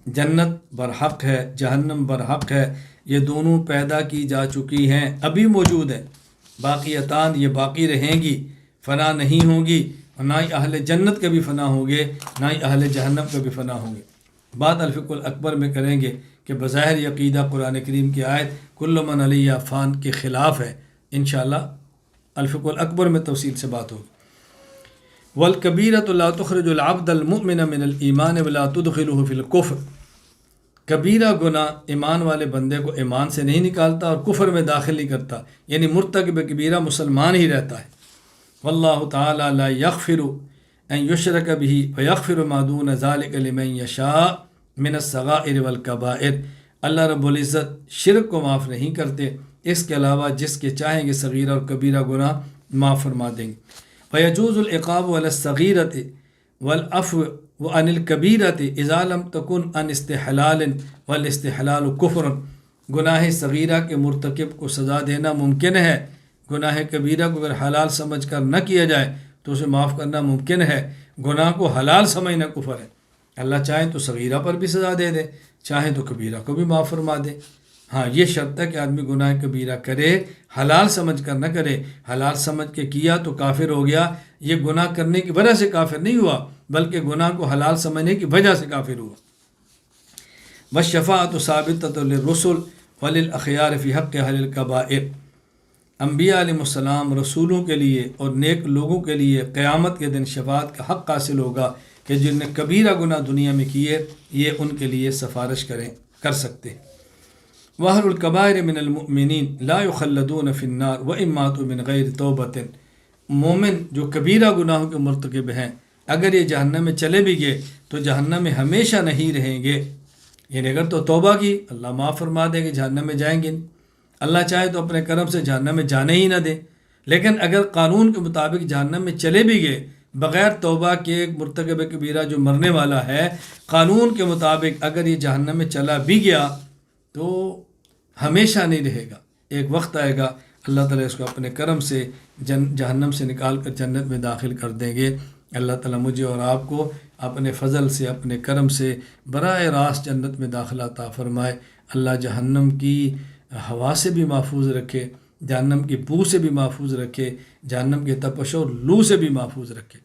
جنت برحق ہے، جہنم برحق ہے، یہ دونوں پیدا کی جا چکی ہیں، ابھی موجود ہیں، باقیتان یہ باقی رہیں گی، فنا نہیں ہوں گی، اور نہ ہی اہل جنت کے بھی فنا ہوں گے، نہ ہی اہل جہنم کے بھی فنا ہوں گے۔ بات الفقہ الاکبر میں کریں گے کہ بظاہر یہ عقیدہ قرآن کریم کی آیت کل من علیہ فان کے خلاف ہے، انشاءاللہ الفقہ الاکبر میں تفصیل سے بات ہوگی۔ والکبیرۃ لا تخرج العبد المؤمن من الایمان ولا تدخلہ فی الکفر۔ کبیرہ گناہ ایمان والے بندے کو ایمان سے نہیں نکالتا اور کفر میں داخل نہیں کرتا، یعنی مرتکب کبیرہ مسلمان ہی رہتا ہے۔ واللہ تعالی لا یغفر ان یشرک بہ ویغفر ما دون ذلک لمن یشاء من الصغائر والکبائر۔ اللہ رب العزت شرک کو معاف نہیں کرتے، اس کے علاوہ جس کے چاہیں گے صغیرہ اور کبیرہ گناہ معاف فرما دیں گے۔ فیجوز العقاب علی الصغیرۃ والعفو وعن الکبیرۃ اذا لم تکن عن استحلال والاستحلال کفر۔ گناہ صغیرہ کے مرتکب کو سزا دینا ممکن ہے، گناہ کبیرہ کو اگر حلال سمجھ کر نہ کیا جائے تو اسے معاف کرنا ممکن ہے۔ گناہ کو حلال سمجھنا کفر ہے۔ اللہ چاہیں تو صغیرہ پر بھی سزا دے دے، چاہیں تو کبیرہ کو بھی معاف فرما دے۔ ہاں یہ شرط ہے کہ آدمی گناہ کبیرہ کرے، حلال سمجھ کر نہ کرے، حلال سمجھ کے کیا تو کافر ہو گیا، یہ گناہ کرنے کی وجہ سے کافر نہیں ہوا بلکہ گناہ کو حلال سمجھنے کی وجہ سے کافر ہوا۔ والشفاعۃ ثابتۃ للرسل وللاخیار فی حق اہل الکبائر۔ انبیاء علیہ السلام رسولوں کے لیے اور نیک لوگوں کے لیے قیامت کے دن شفاعت کا حق حاصل ہوگا کہ جن نے کبیرہ گناہ دنیا میں کیے یہ ان کے لیے سفارش کر سکتے ہیں۔ وَأَهْلُ الْكَبَائِرِ مِنَ الْمُؤْمِنِينَ لَا يُخَلَّدُونَ فِي النَّارِ وَإِن مَاتُوا مِنْ غَيْرِ تَوْبَةٍ۔ مومن جو کبیرہ گناہوں کے مرتکب ہیں اگر یہ جہنم میں چلے بھی گئے تو جہنم میں ہمیشہ نہیں رہیں گے، یعنی اگر تو توبہ کی اللہ معاف فرما دے کہ جہنم میں جائیں گے، اللہ چاہے تو اپنے کرم سے جہنم میں جانے ہی نہ دے، لیکن اگر قانون کے مطابق جہنم میں چلے بھی گئے بغیر توبہ کے ایک مرتکب کبیرہ جو مرنے والا ہے، قانون کے مطابق اگر یہ جہنم میں چلا بھی گیا تو ہمیشہ نہیں رہے گا، ایک وقت آئے گا اللہ تعالیٰ اس کو اپنے کرم سے جہنم سے نکال کر جنت میں داخل کر دیں گے۔ اللہ تعالیٰ مجھے اور آپ کو اپنے فضل سے، اپنے کرم سے براہ راست جنت میں داخلہ عطا فرمائے۔ اللہ جہنم کی ہوا سے بھی محفوظ رکھے، جہنم کی بو سے بھی محفوظ رکھے، جہنم کے تپش اور لو سے بھی محفوظ رکھے۔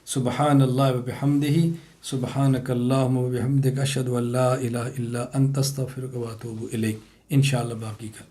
سبحان اللہ و بحمدہ، سبحانک اللہم و بحمدک، اشہد ان لا الہ الا انت، استغفرک و اتوب الیک۔ انشاءاللہ باقی کا